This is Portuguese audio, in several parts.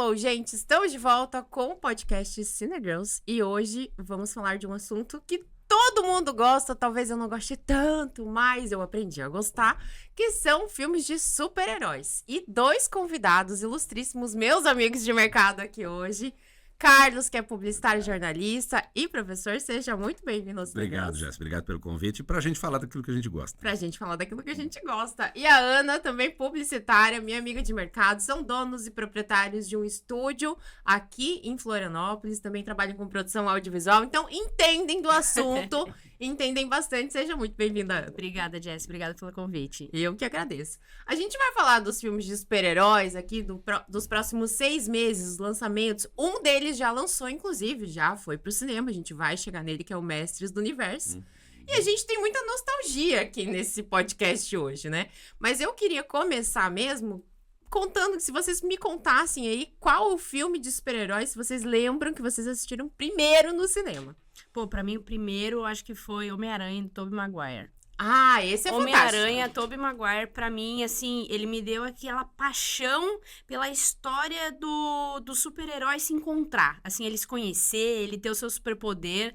Hello, gente! Estamos de volta com o podcast Cinegirls e hoje vamos falar de um assunto que todo mundo gosta, talvez eu não goste tanto, mas eu aprendi a gostar, que são filmes de super-heróis. E dois convidados ilustríssimos, meus amigos de mercado aqui hoje. Carlos, que é publicitário, jornalista e professor, seja muito bem-vindo aos Obrigado, Jéssica. Obrigado pelo convite. Pra gente falar daquilo que a gente gosta. Pra gente falar daquilo que a gente gosta. E a Ana, também publicitária, minha amiga de mercado, são donos e proprietários de um estúdio aqui em Florianópolis, também trabalham com produção audiovisual, então entendem do assunto, entendem bastante. Seja muito bem-vinda, Ana. Obrigada, Jess. Obrigada pelo convite. Eu que agradeço. A gente vai falar dos filmes de super-heróis aqui, dos próximos 6 meses, os lançamentos. Um deles já lançou, inclusive, já foi pro cinema. A gente vai chegar nele, que é o Mestres do Universo. E a gente tem muita nostalgia aqui nesse podcast hoje, né? Mas eu queria começar mesmo contando, se vocês me contassem aí qual o filme de super-heróis, se vocês lembram que vocês assistiram primeiro no cinema. Pô, pra mim o primeiro, acho que foi Homem-Aranha, do Tobey Maguire. Ah, esse é Homem-Aranha, fantástico. Tobey Maguire, pra mim, assim, ele me deu aquela paixão pela história do super-herói se encontrar. Assim, ele se conhecer, ele ter o seu superpoder.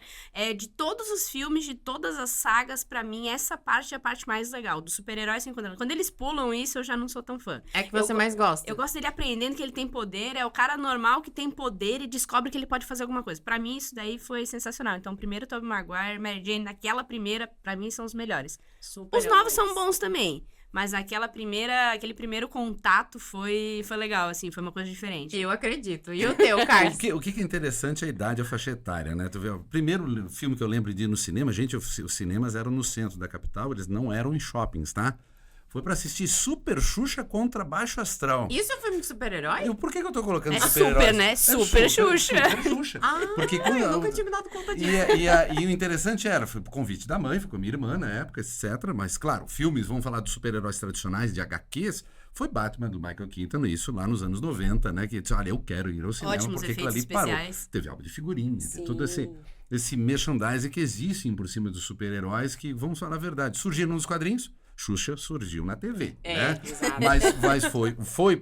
De todos os filmes, de todas as sagas, pra mim, essa parte é a parte mais legal, do super-herói se encontrando. Quando eles pulam isso, eu já não sou tão fã. É que você mais gosta. Eu gosto dele aprendendo que ele tem poder, é o cara normal que tem poder e descobre que ele pode fazer alguma coisa. Pra mim, isso daí foi sensacional. Então, primeiro, Tobey Maguire, Mary Jane, naquela primeira, pra mim, são os melhores. Os novos são bons também, mas aquele primeiro contato foi legal, assim, foi uma coisa diferente. Eu acredito. E o teu, Carlos? O que é interessante é a idade, a faixa etária, né? Tu vê, o primeiro filme que eu lembro de ir no cinema, gente, os cinemas eram no centro da capital, eles não eram em shoppings, tá? Foi pra assistir Super Xuxa contra Baixo Astral. Isso é um filme de super-herói? Por que eu tô colocando É super-heróis? super, né? Super Xuxa. Super Xuxa. Porque Eu nunca tinha me dado conta disso. E o interessante foi por convite da mãe, foi com a minha irmã na época, etc. Mas, claro, filmes, vamos falar dos super-heróis tradicionais, de HQs, foi Batman, do Michael Keaton, isso lá nos anos 90, né? Que disse, olha, eu quero ir ao cinema, Ótimos porque aquilo ali efeitos parou. especiais. Teve álbum de figurinha, Sim. teve todo esse merchandising que existem por cima dos super-heróis, que, vamos falar a verdade, surgiram nos quadrinhos, Xuxa surgiu na TV, né? Exato. Mas foi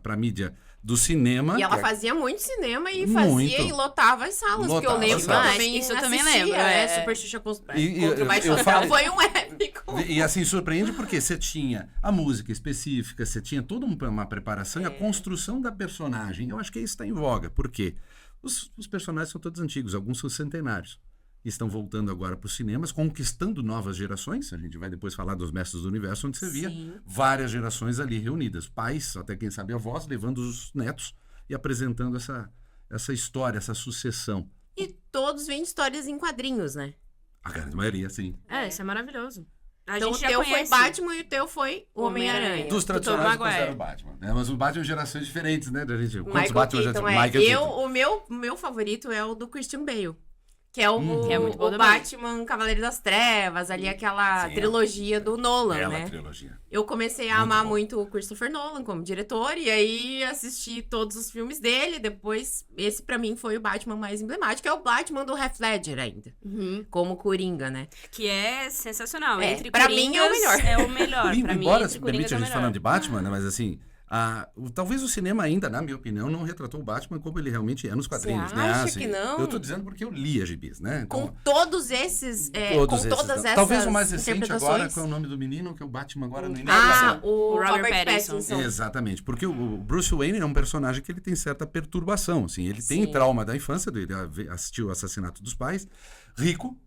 pra mídia do cinema. E ela que fazia muito cinema e Muito. fazia e lotava as salas. Porque eu Lotava lembro as que eu salas. também Isso eu também assistia, lembro, Super Xuxa contra E o Baixo eu Astral. falo- Foi um épico. E assim, surpreende porque você tinha a música específica, você tinha toda uma preparação e a construção da personagem. Eu acho que isso está em voga. Por quê? Os personagens são todos antigos, alguns são centenários. Estão voltando agora para os cinemas, conquistando novas gerações. A gente vai depois falar dos Mestres do Universo, onde você via Sim. várias gerações ali reunidas. Pais, até quem sabe avós, levando os netos e apresentando essa história, essa sucessão. E todos vêm de histórias em quadrinhos, né? A grande maioria, sim. Isso é maravilhoso. A Então o gente já teu conhece. foi Batman e o teu foi o Homem-Aranha. Homem-Aranha. Dos tradicionais, eu Maguire. considero o Batman. Né? Mas o Batman em gerações diferentes, né? Da gente, quantos Michael Batman já Keaton tem? é. Michael Keaton. O meu favorito é o do Christian Bale. Que é o, Que é muito bom o também. Batman Cavaleiro das Trevas, ali aquela Sim, trilogia do Nolan, Bela né? trilogia. Eu comecei a Muito amar bom. muito o Christopher Nolan como diretor, e aí assisti todos os filmes dele. Depois, esse pra mim foi o Batman mais emblemático, é o Batman do Heath Ledger ainda, Uhum. como Coringa, né? Que é sensacional. É, Entre pra mim é o Coringas, melhor. É o melhor. Pra mim, Embora entre se Coringas permite é a o gente melhor. falando de Batman, né? Mas assim, talvez o cinema ainda, na minha opinião, não retratou o Batman como ele realmente é nos quadrinhos, Você né? acha que não? Eu tô dizendo porque eu li a gibis, né? Então, Com todos esses, todos com esses, todas né? essas Talvez o mais recente interpretações. agora, qual é o nome do menino, que é o Batman agora no início. Ah, O o Robert Robert Pattinson. Pattinson. Exatamente, porque o Bruce Wayne é um personagem que ele tem certa perturbação, assim, ele tem Sim. trauma da infância, ele assistiu o assassinato dos pais, rico,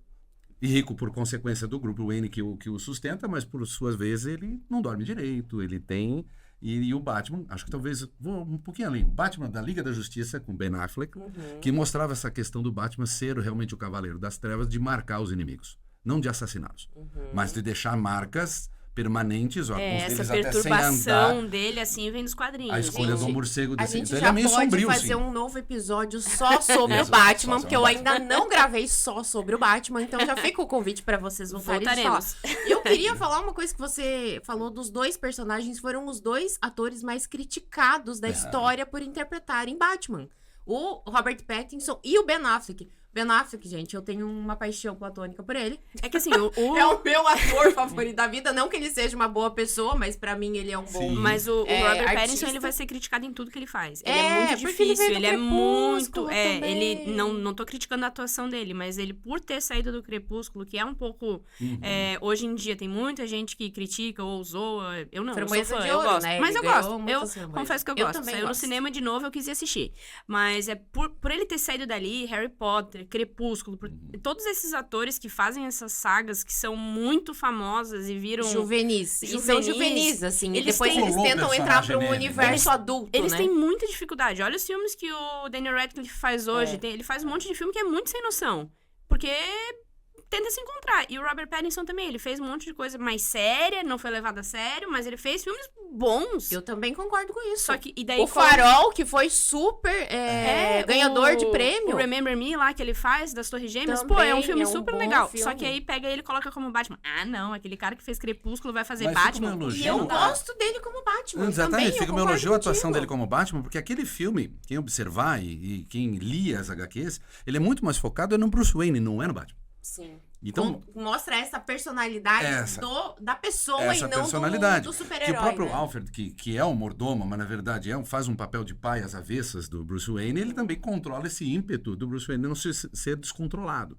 e rico por consequência do grupo Wayne que o sustenta, mas por suas vezes ele não dorme direito, ele tem... E o Batman, acho que talvez, vou um pouquinho além, o Batman da Liga da Justiça, com Ben Affleck, que mostrava essa questão do Batman ser realmente o Cavaleiro das Trevas, de marcar os inimigos, não de assassiná-los, mas de deixar marcas permanentes, alguns Essa deles até sem andar. perturbação dele, assim, vem nos quadrinhos. A escolha gente. do morcego A desse... gente Então, ele já é meio pode sombrio, fazer sim. um novo episódio só sobre o Isso, Batman, só porque eu sobre o ainda não gravei só sobre o Batman, então já fica o convite pra vocês voltarem a falar. Voltaremos. Eu queria falar uma coisa que você falou dos dois personagens, foram os dois atores mais criticados da história por interpretarem Batman. O Robert Pattinson e o Ben Affleck. Ben Affleck, gente, eu tenho uma paixão platônica por ele. É que assim, É o meu ator favorito da vida. Não que ele seja uma boa pessoa, mas pra mim ele é um bom... Sim. Mas o Robert artista. Pattinson, ele vai ser criticado em tudo que ele faz. Ele é É, muito porque ele difícil, veio do ele é muito... Crepúsculo também. ele... Não tô criticando a atuação dele, mas ele, por ter saído do Crepúsculo, que é um pouco... hoje em dia, tem muita gente que critica ou zoa. Eu não, eu sou Framboesa fã, de eu ouro, gosto. né? Mas Ele eu gosto. ganhou Eu muitas framboesas. confesso que eu Eu gosto. também Saiu no gosto. cinema de novo, eu quis ir assistir. Mas é por ele ter saído dali, Harry Potter, Crepúsculo, todos esses atores que fazem essas sagas que são muito famosas e viram... Juvenis. E são juvenis, assim. E Eles depois têm- eles Colou o tentam entrar personagem pra um nele. universo adulto, Eles né? têm muita dificuldade. Olha os filmes que o Daniel Radcliffe faz hoje. Ele faz um monte de filme que é muito sem noção. Porque tenta se encontrar. E o Robert Pattinson também. Ele fez um monte de coisa mais séria, não foi levado a sério, mas ele fez filmes bons. Eu também concordo com isso. Só que, e daí, O Farol, que foi super ganhador de o prêmio. Remember Me lá que ele faz, das Torres Gêmeas, Também pô, é um filme é um super bom legal. filme. Só que aí pega ele e coloca como Batman. Ah, não, aquele cara que fez Crepúsculo vai fazer Mas fica Batman. uma elogio. E eu Não dá. gosto dele como Batman. Exatamente, também, fica eu o meu concordo elogio à atuação contigo. dele como Batman, porque aquele filme, quem observar e quem lia as HQs, ele é muito mais focado no Bruce Wayne, não é no Batman. Sim. Então, Mostra essa personalidade da pessoa essa e não personalidade, do que super-herói. o próprio né? Alfred, que é um mordomo, mas na verdade faz um papel de pai às avessas do Bruce Wayne, ele também controla esse ímpeto do Bruce Wayne não ser descontrolado.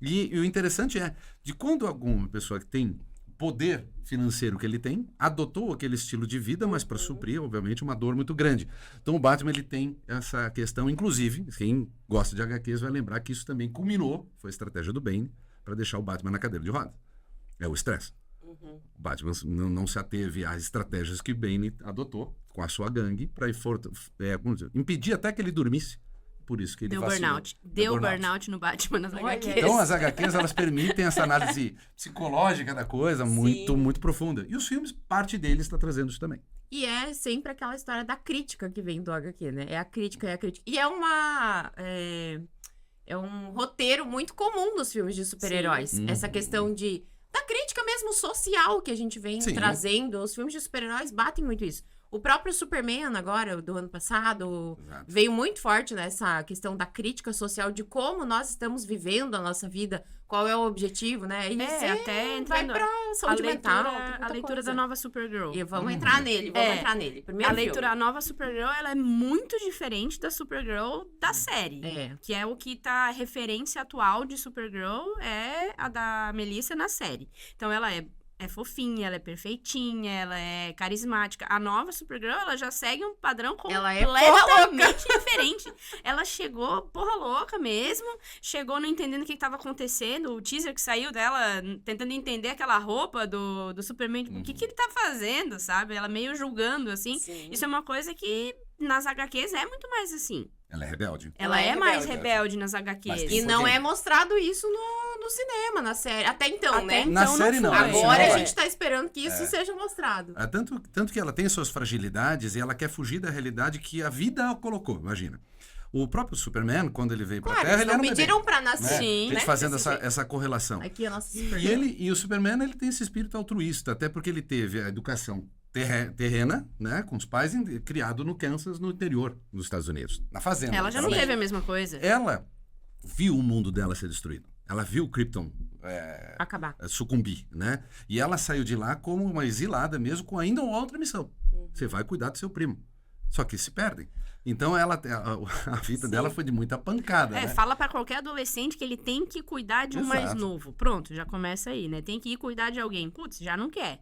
E o interessante é, de quando alguma pessoa que tem poder financeiro que ele tem, adotou aquele estilo de vida, mas para suprir, obviamente, uma dor muito grande. Então o Batman, ele tem essa questão, inclusive, quem gosta de HQs vai lembrar que isso também culminou, foi a estratégia do Bane, para deixar o Batman na cadeira de roda. É o estresse. O Batman não se ateve às estratégias que o Bane adotou com a sua gangue para impedir até que ele dormisse. Por isso que ele Deu vacilou. burnout. Deu burnout no Batman nas Olha, HQs. Então as HQs, elas permitem essa análise psicológica da coisa muito, muito profunda. E os filmes, parte deles está trazendo isso também. E é sempre aquela história da crítica que vem do HQ, né? É a crítica, é a crítica. E é um roteiro muito comum nos filmes de super-heróis. Sim. Essa questão da crítica mesmo social que a gente vem Sim. trazendo. Os filmes de super-heróis batem muito isso. O próprio Superman, agora, do ano passado, Exato. veio muito forte nessa questão da crítica social, de como nós estamos vivendo a nossa vida, qual é o objetivo, né? E você até vai entrando pra saúde mental. tem muita a leitura coisa. da nova Supergirl. E vamos entrar nele, Primeiro A leitura, a nova Supergirl, ela é muito diferente da Supergirl da série. É. Que é o que tá referência atual de Supergirl, é a da Melissa na série. Então ela é fofinha, ela é perfeitinha, ela é carismática. A nova Supergirl, ela já segue um padrão Ela é porra completamente diferente. Ela chegou porra louca mesmo, chegou não entendendo o que estava acontecendo, o teaser que saiu dela, tentando entender aquela roupa do Superman, tipo, o que ele tá fazendo, sabe? Ela meio julgando, assim. Sim. Isso é uma coisa que nas HQs é muito mais assim. Ela é rebelde. Ela é mais rebelde. rebelde nas Mas HQs. tem E não poder. é mostrado isso no cinema, na série. Até então, né? Então Na série não, foi. no cinema Agora a vai. gente tá esperando que isso seja mostrado. Tanto que ela tem suas fragilidades e ela quer fugir da realidade que a vida a colocou, imagina. O próprio Superman, quando ele veio pra Claro, Terra, eles ele era não um bebê. pediram pra nascer. Né? Sim. A gente né? fazendo Esse- essa correlação. Aqui a nossa E o Superman, ele tem esse espírito altruísta, até porque ele teve a educação terrena, né, com os pais criado no Kansas, no interior dos Estados Unidos, na fazenda. Ela já não literalmente. teve a mesma coisa. Ela viu o mundo dela ser destruído. Ela viu Krypton Acabar. sucumbir, né? E ela saiu de lá como uma exilada mesmo, com ainda uma outra missão. Você vai cuidar do seu primo. Só que se perdem. Então a vida dela foi de muita pancada, né? Fala pra qualquer adolescente que ele tem que cuidar de um mais Exato. novo. Pronto, já começa aí, né? Tem que ir cuidar de alguém. Putz, já não quer.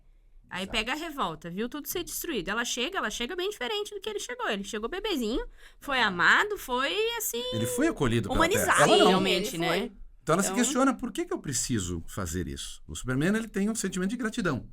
Aí pega a revolta, viu tudo ser destruído. Ela chega bem diferente do que ele chegou. Ele chegou bebezinho, foi amado, foi assim, Ele foi acolhido pela humanizado Terra. Ela não. realmente, Ele né? foi. Então ela se Então- questiona, por que eu preciso fazer isso? O Superman, ele tem um sentimento de gratidão.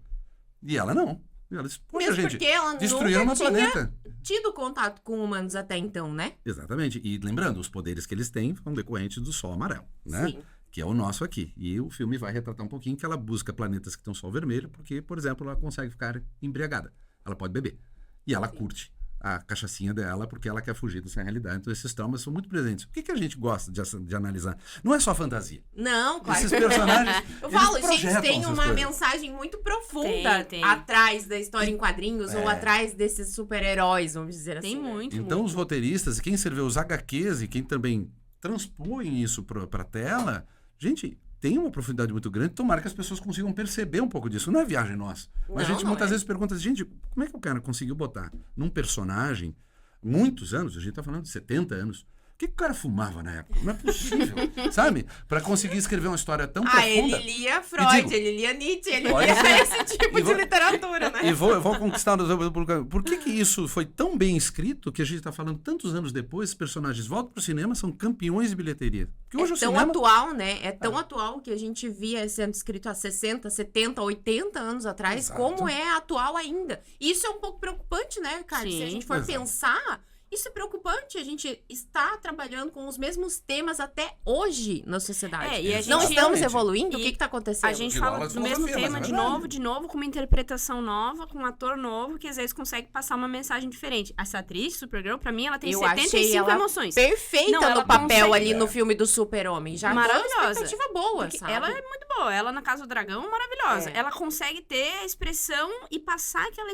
E ela não. E ela diz, poxa, Mesmo gente, porque ela destruíram nunca meu tinha planeta. tido contato com humanos até então, né? Exatamente. E lembrando, os poderes que eles têm são decorrentes do Sol amarelo, né? Sim. Que é o nosso aqui. E o filme vai retratar um pouquinho que ela busca planetas que têm sol vermelho, porque, por exemplo, ela consegue ficar embriagada. Ela pode beber. E ela curte a cachaçinha dela, porque ela quer fugir dessa realidade. Então, esses traumas são muito presentes. O que a gente gosta de analisar? Não é só fantasia. Não, claro. Esses personagens, Eu eles falo, gente, projetam tem essas uma coisas. mensagem muito profunda Tem. atrás da história em quadrinhos ou É. atrás desses super-heróis, vamos dizer Tem assim. né? muito. Então, os roteiristas, e quem escreveu os HQs e quem também transpõem isso pra tela, gente, tem uma profundidade muito grande. Tomara que as pessoas consigam perceber um pouco disso. Não é viagem nossa. Mas a gente muitas vezes pergunta, gente, como é que o cara conseguiu botar num personagem muitos anos, a gente tá falando de 70 anos, o que o cara fumava na época? Não é possível, sabe? Pra conseguir escrever uma história tão profunda. Ele lia Freud, ele lia Nietzsche, ele lia esse tipo de literatura, né? E vou conquistar o público. Por que isso foi tão bem escrito que a gente tá falando tantos anos depois, os personagens voltam pro cinema, são campeões de bilheteria? Porque hoje É o tão cinema... atual, né? É tão atual que a gente via sendo escrito há 60, 70, 80 anos atrás, Exato. como é atual ainda. E isso é um pouco preocupante, né, cara? Sim, Se a gente for exato. pensar, isso é preocupante. A gente está trabalhando com os mesmos temas até hoje na sociedade. E a Não gente... estamos Exatamente. evoluindo? O E que está acontecendo? A gente De fala aula de do mesmo filosofia, tema mas é verdade. de novo, com uma interpretação nova, com um ator novo, que às vezes consegue passar uma mensagem diferente. Essa atriz, Supergirl, pra mim, ela tem Eu achei 75 ela emoções. Perfeita Não, ela no papel consegue- ali no filme do Super-Homem. Já Maravilhosa. com uma expectativa boa, Porque sabe? ela é muito boa. Ela, na Casa do Dragão, maravilhosa. É. Ela consegue ter a expressão e passar aquela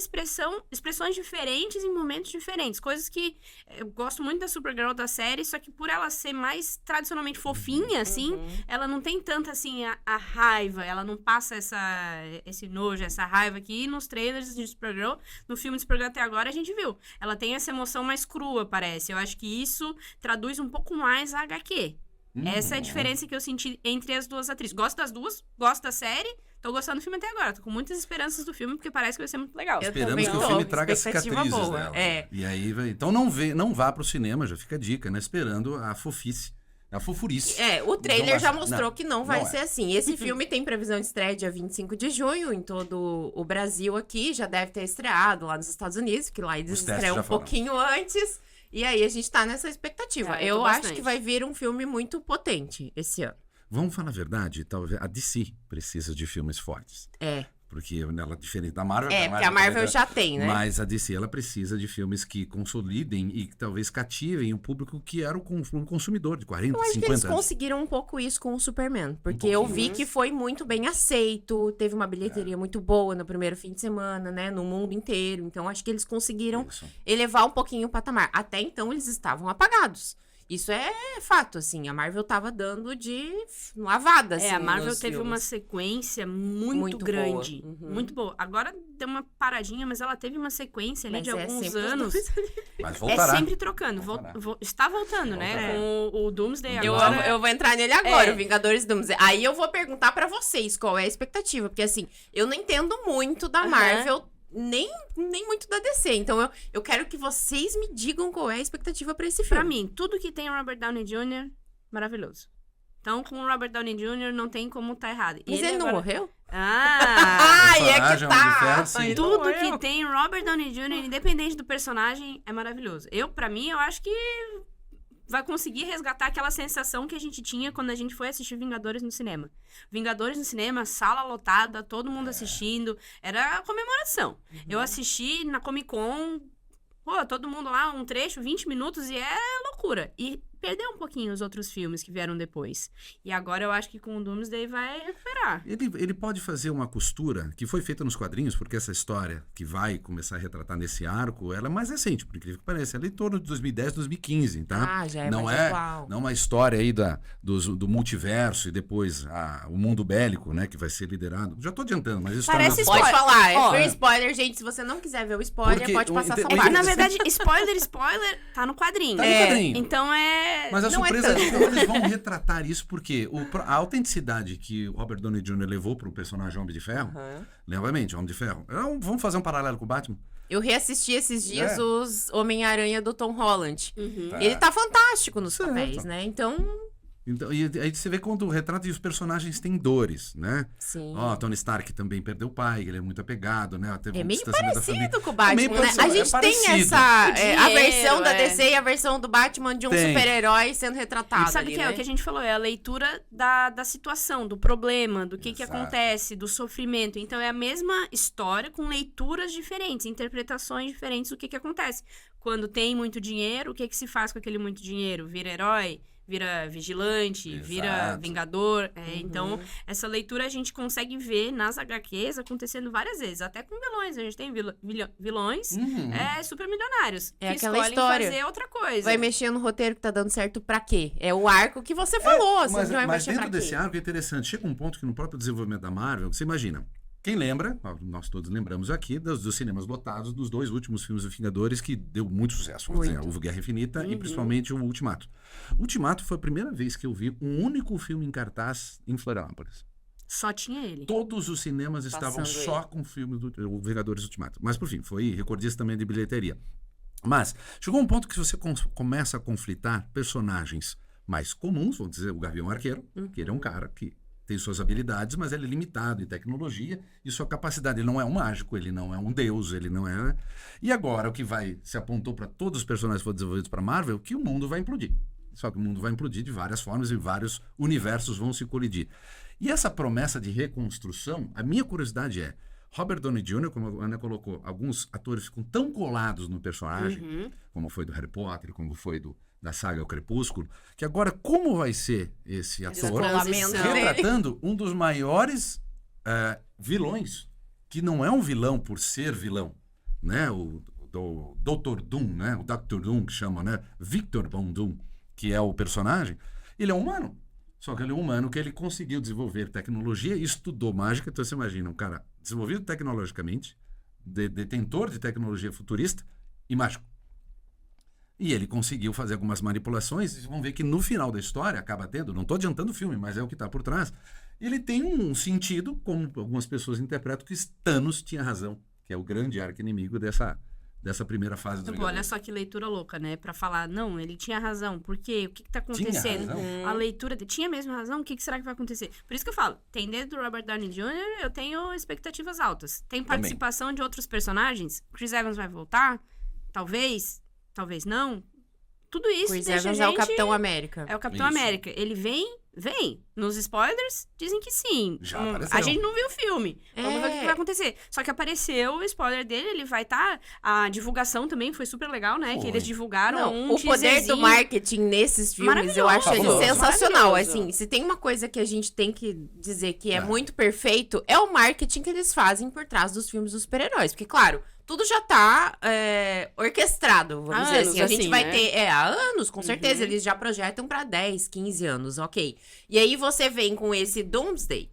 expressões diferentes em momentos diferentes. Coisas que eu gosto muito da Supergirl da série, só que por ela ser mais tradicionalmente fofinha, assim, ela não tem tanta, assim, a raiva. Ela não passa esse nojo, essa raiva que nos trailers de Supergirl, no filme de Supergirl até agora, a gente viu. Ela tem essa emoção mais crua, parece. Eu acho que isso traduz um pouco mais a HQ. Essa é a diferença que eu senti entre as duas atrizes. Gosto das duas, gosto da série, tô gostando do filme até agora. Tô com muitas esperanças do filme, porque parece que vai ser muito legal. Eu Esperamos também que o tô, filme traga expectativa cicatrizes boa, dela. é. E aí, então não vá pro cinema, já fica a dica, né? Esperando a fofice, a fofurice. O trailer Não já vai- mostrou não, que não vai não ser assim. Esse filme tem previsão de estreia dia 25 de junho em todo o Brasil aqui. Já deve ter estreado lá nos Estados Unidos, que lá eles Os testes estreiam já um foram. pouquinho antes. E aí a gente tá nessa expectativa. Eu tô Eu acho bastante. que vai vir um filme muito potente esse ano. Vamos falar a verdade, talvez a DC precisa de filmes fortes. Porque ela é diferente da Marvel. Porque a Marvel também- já tem, né? Mas a DC, ela precisa de filmes que consolidem e que talvez cativem o público que era um consumidor de 40, Eu acho que 50 eles anos. conseguiram um pouco isso com o Superman. Porque eu vi que foi muito bem aceito. Teve uma bilheteria muito boa no primeiro fim de semana, né? No mundo inteiro. Então, acho que eles conseguiram Isso. elevar um pouquinho o patamar. Até então, eles estavam apagados. Isso é fato, assim. A Marvel tava dando de lavada, assim, A Marvel nos teve filmes. uma sequência muito, Muito grande. boa. Uhum. Muito boa. Agora deu uma paradinha, mas ela teve uma sequência ali Mas de é alguns sempre os anos. dois ali. Mas voltará. É sempre trocando. Voltará. Está voltando, né? Voltará. Com o Doomsday Eu, agora. eu vou entrar nele agora, É. o Vingadores Doomsday. Aí eu vou perguntar pra vocês qual é a expectativa. Porque, assim, eu não entendo muito da Aham. Marvel, nem muito da DC. Então, eu quero que vocês me digam qual é a expectativa pra esse filme. Pra mim, tudo que tem o Robert Downey Jr., maravilhoso. Então, com o Robert Downey Jr., não tem como tá errado. E Mas ele não agora- morreu? Ah! Ai, é que personagem, Homem de Ferro, tá! sim. Ai, não Tudo morreu. que tem Robert Downey Jr., independente do personagem, é maravilhoso. Pra mim, eu acho que vai conseguir resgatar aquela sensação que a gente tinha quando a gente foi assistir Vingadores no cinema. Vingadores no cinema, sala lotada, todo mundo assistindo. Era comemoração. Eu assisti na Comic Con, todo mundo lá, um trecho, 20 minutos, e é loucura. E perdeu um pouquinho os outros filmes que vieram depois. E agora eu acho que com o Doomsday vai recuperar. Ele pode fazer uma costura que foi feita nos quadrinhos, porque essa história que vai começar a retratar nesse arco, ela é mais recente, por incrível que pareça. Ela é em torno de 2010, 2015, tá? Ah, já é não mais é atual. Não uma história aí do multiverso e depois o mundo bélico, né, que vai ser liderado. Já tô adiantando, mas isso Parece tá Pode Spoiler. falar, é Ó, free spoiler, gente. Se você não quiser ver o spoiler, Porque pode passar essa porque- Porque, parte. na verdade, spoiler, tá no quadrinho. Tá no quadrinho. Então é... Mas a Não é surpresa é tanto. que eles vão retratar isso porque a autenticidade que o Robert Downey Jr. levou pro personagem Homem de Ferro, novamente, Homem de Ferro. Vamos fazer um paralelo com o Batman? Eu reassisti esses dias É. os Homem-Aranha do Tom Holland. Uhum. Ele tá fantástico nos Certo. papéis, né? Então, Então, e aí você vê quando retrata e os personagens têm dores, né? sim. Ó, Tony Stark também perdeu o pai, ele é muito apegado, né? Teve É um meio distanciamento da família. parecido com o Batman, Meio né? parecido, A é gente tem parecido. essa... O a dinheiro, versão da é. DC e a versão do Batman de um Tem. super-herói sendo retratado Sabe o ali, que é? né? O que a gente falou, é a leitura da situação, do problema, do que Exato. acontece, do sofrimento. Então é a mesma história com leituras diferentes, interpretações diferentes do que acontece. Quando tem muito dinheiro, o que se faz com aquele muito dinheiro? Vira herói? vira vigilante, vira Exato. vingador. Então, essa leitura a gente consegue ver nas HQs acontecendo várias vezes, até com vilões. A gente tem vilões super milionários É que aquela escolhem história. fazer outra coisa. Vai mexer no roteiro que tá dando certo pra quê? É o arco que você falou, assim, Mas, não vai mas mexer pra dentro quê? desse arco é interessante. Chega um ponto que no próprio desenvolvimento da Marvel, você imagina, quem lembra, nós todos lembramos aqui, dos cinemas lotados dos 2 últimos filmes do Vingadores, que deu muito sucesso. Vamos dizer, houve Guerra Infinita e principalmente o Ultimato. O Ultimato foi a primeira vez que eu vi um único filme em cartaz em Florianópolis. Só tinha ele. Todos os cinemas estavam Passando só com o filme do Vingadores Ultimato. Mas, por fim, foi recordista também de bilheteria. Mas chegou um ponto que você começa a conflitar personagens mais comuns, vamos dizer, o Gavião Arqueiro, que ele é um cara que tem suas habilidades, mas ele é limitado em tecnologia e sua capacidade. Ele não é um mágico, ele não é um deus, ele não é... E agora o que se apontou para todos os personagens que foram desenvolvidos para Marvel, que o mundo vai implodir. Só que o mundo vai implodir de várias formas e vários universos vão se colidir. E essa promessa de reconstrução, a minha curiosidade é, Robert Downey Jr., como a Ana colocou, alguns atores ficam tão colados no personagem, como foi do Harry Potter, como foi da saga O Crepúsculo, que agora como vai ser esse ator Descolamento dele. retratando um dos maiores vilões, que não é um vilão por ser vilão, né? O Dr. Doom, né? O Dr. Doom que chama, né? Victor Von Doom, que é o personagem, ele é humano. Só que ele é um humano que ele conseguiu desenvolver tecnologia e estudou mágica. Então você imagina um cara desenvolvido tecnologicamente, detentor de tecnologia futurista e mágico. E ele conseguiu fazer algumas manipulações, e vocês vão ver que no final da história acaba tendo, não estou adiantando o filme, mas é o que está por trás, ele tem um sentido, como algumas pessoas interpretam, que Thanos tinha razão, que é o grande arqui-inimigo dessa primeira fase do Tipo, olha só que leitura louca, né? Pra falar, não, ele tinha razão. Por quê? O que tá acontecendo? Tinha razão? A leitura tinha mesmo razão? O que será que vai acontecer? Por isso que eu falo, tem desde o Robert Downey Jr., eu tenho expectativas altas. Tem participação de outros personagens. Chris Evans vai voltar? Talvez não. Tudo isso Chris deixa Evans a é o gente... Capitão América. É o Capitão Isso. América. Ele vem. Nos spoilers, dizem que sim. Já apareceu. A gente não viu o filme. Vamos ver o que vai acontecer. Só que apareceu o spoiler dele, ele vai estar... A divulgação também foi super legal, né? Foi. Que eles divulgaram Não, um o poder do teaserzinho. marketing nesses filmes, eu acho ele Maravilhoso, sensacional. maravilhoso. Assim, se tem uma coisa que a gente tem que dizer que é muito perfeito, é o marketing que eles fazem por trás dos filmes dos super-heróis. Porque, claro, tudo já tá orquestrado, vamos Há dizer assim. A anos, gente assim, vai né? ter, há anos, com certeza, eles já projetam pra 10, 15 anos, ok. E aí você vem com esse Doomsday,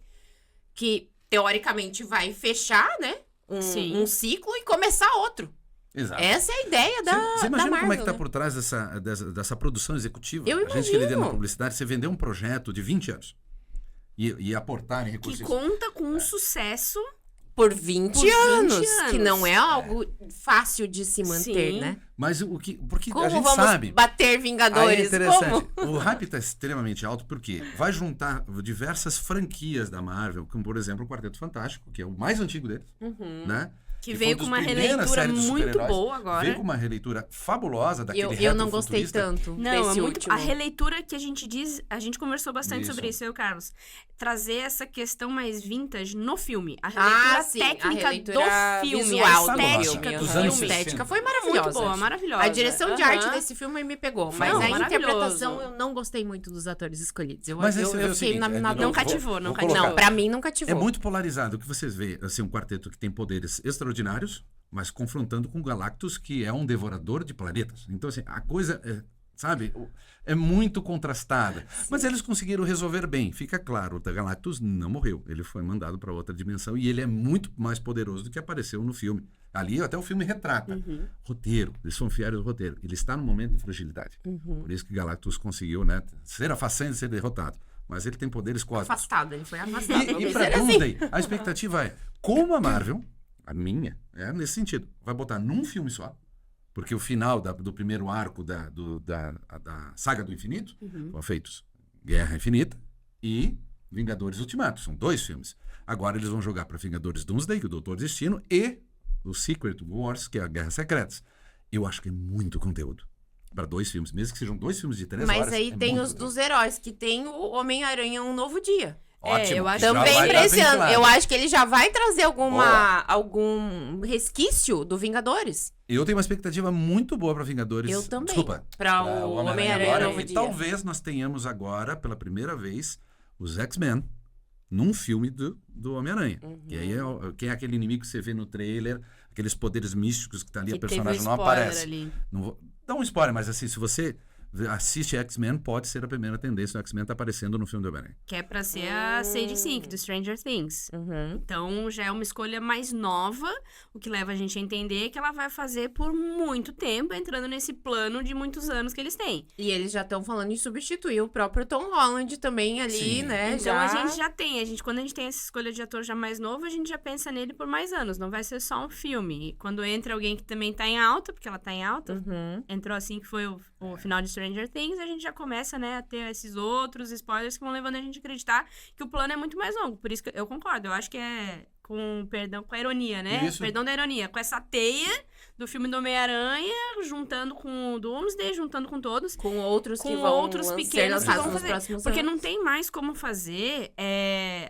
que teoricamente vai fechar, né, Sim. um ciclo e começar outro. Exato. Essa é a ideia da Você imagina Marvel, como é que está né? por trás dessa produção executiva? Eu A gente que lida na imagino. publicidade, você vendeu um projeto de 20 anos e aportar em Que recursos. conta com um sucesso. Por 20 Por 20 anos, anos. que não é algo fácil de se manter, Sim. né? Mas porque Como a gente vamos sabe. bater Aí é Vingadores? interessante. Como? O hype está extremamente alto porque vai juntar diversas franquias da Marvel, como por exemplo o Quarteto Fantástico, que é o mais antigo deles, né? Que foi veio uma com das uma primeiras releitura séries de muito super-heróis. boa agora. Veio com uma releitura fabulosa daquele Eu não gostei retrofuturista. tanto Não, é desse muito. último. A releitura que a gente diz, a gente conversou bastante Isso. sobre isso, eu e o Carlos. Trazer essa questão mais vintage no filme. A releitura sim, técnica a releitura do filme, visual a do estética filme. do Dos A anos filme. 60. estética foi Muito maravilhosa. boa, maravilhosa. A direção de Aham. arte desse filme me pegou, mas Não, a maravilhoso. interpretação eu não gostei muito dos atores escolhidos. Mas aí você vê o fiquei seguinte, na de dúvida. novo, Não cativou, não vou cativou. colocar- Não, pra mim não cativou. É muito polarizado. O que vocês veem, assim, um quarteto que tem poderes extraordinários, mas confrontando com o Galactus, que é um devorador de planetas. Então, assim, a coisa, sabe, é muito contrastada. Mas eles conseguiram resolver bem. Fica claro, o Galactus não morreu. Ele foi mandado para outra dimensão e ele é muito mais poderoso do que apareceu no filme. Ali, até o filme retrata. Roteiro. Eles são fiéis ao roteiro. Ele está no momento de fragilidade. Por isso que Galactus conseguiu, né, ser a façanha de ser derrotado. Mas ele tem poderes cósmicos. Afastado, ele foi afastado. E vamos para dizer assim. Doomsday, a expectativa é, como a Marvel, a minha, é nesse sentido, vai botar num filme só, porque o final do primeiro arco da Saga do Infinito foram feitos Guerra Infinita e Vingadores Ultimato. São 2 filmes. Agora eles vão jogar para Vingadores Doomsday, que é o Doutor Destino, e o Secret Wars, que é a Guerra Secretas. Eu acho que é muito conteúdo para 2 filmes, mesmo que sejam 2 filmes de 3 horas. Mas aí é tem muito os conteúdo. dos heróis, que tem o Homem-Aranha Um Novo Dia. Ótimo. eu acho Já Também vai pra dar esse ano. pincelada. Eu acho que ele já vai trazer algum resquício do Vingadores. Eu tenho uma expectativa muito boa pra Vingadores. Eu também. Desculpa. Pra o Homem-Aranha agora, Novo e Dia. talvez nós tenhamos agora, pela primeira vez, os X-Men num filme do Homem-Aranha. Que aí quem é aquele inimigo que você vê no trailer, aqueles poderes místicos que tá ali, Que a personagem teve não spoiler aparece. ali. Não vou dar um spoiler, mas assim, se você assiste X-Men, pode ser a primeira tendência. O X-Men tá aparecendo no filme do Homem-Aranha. Que é pra ser a Sadie Sink, do Stranger Things. Então, já é uma escolha mais nova, o que leva a gente a entender que ela vai fazer por muito tempo, entrando nesse plano de muitos anos que eles têm. E eles já estão falando em substituir o próprio Tom Holland também ali, Sim. né? Então, a gente já tem. Quando a gente tem essa escolha de ator já mais novo, a gente já pensa nele por mais anos. Não vai ser só um filme. E quando entra alguém que também tá em alta, porque ela tá em alta, entrou assim que foi o final de Stranger Things, a gente já começa, né, a ter esses outros spoilers que vão levando a gente a acreditar que o plano é muito mais longo. Por isso que eu concordo. Eu acho que é com a ironia, né? Isso. Perdão da ironia. Com essa teia do filme do Homem-Aranha, juntando com o Doomsday, juntando com todos. Com outros que Com vão outros ser pequenos que lançados vão nos fazer. próximos Porque anos. não tem mais como fazer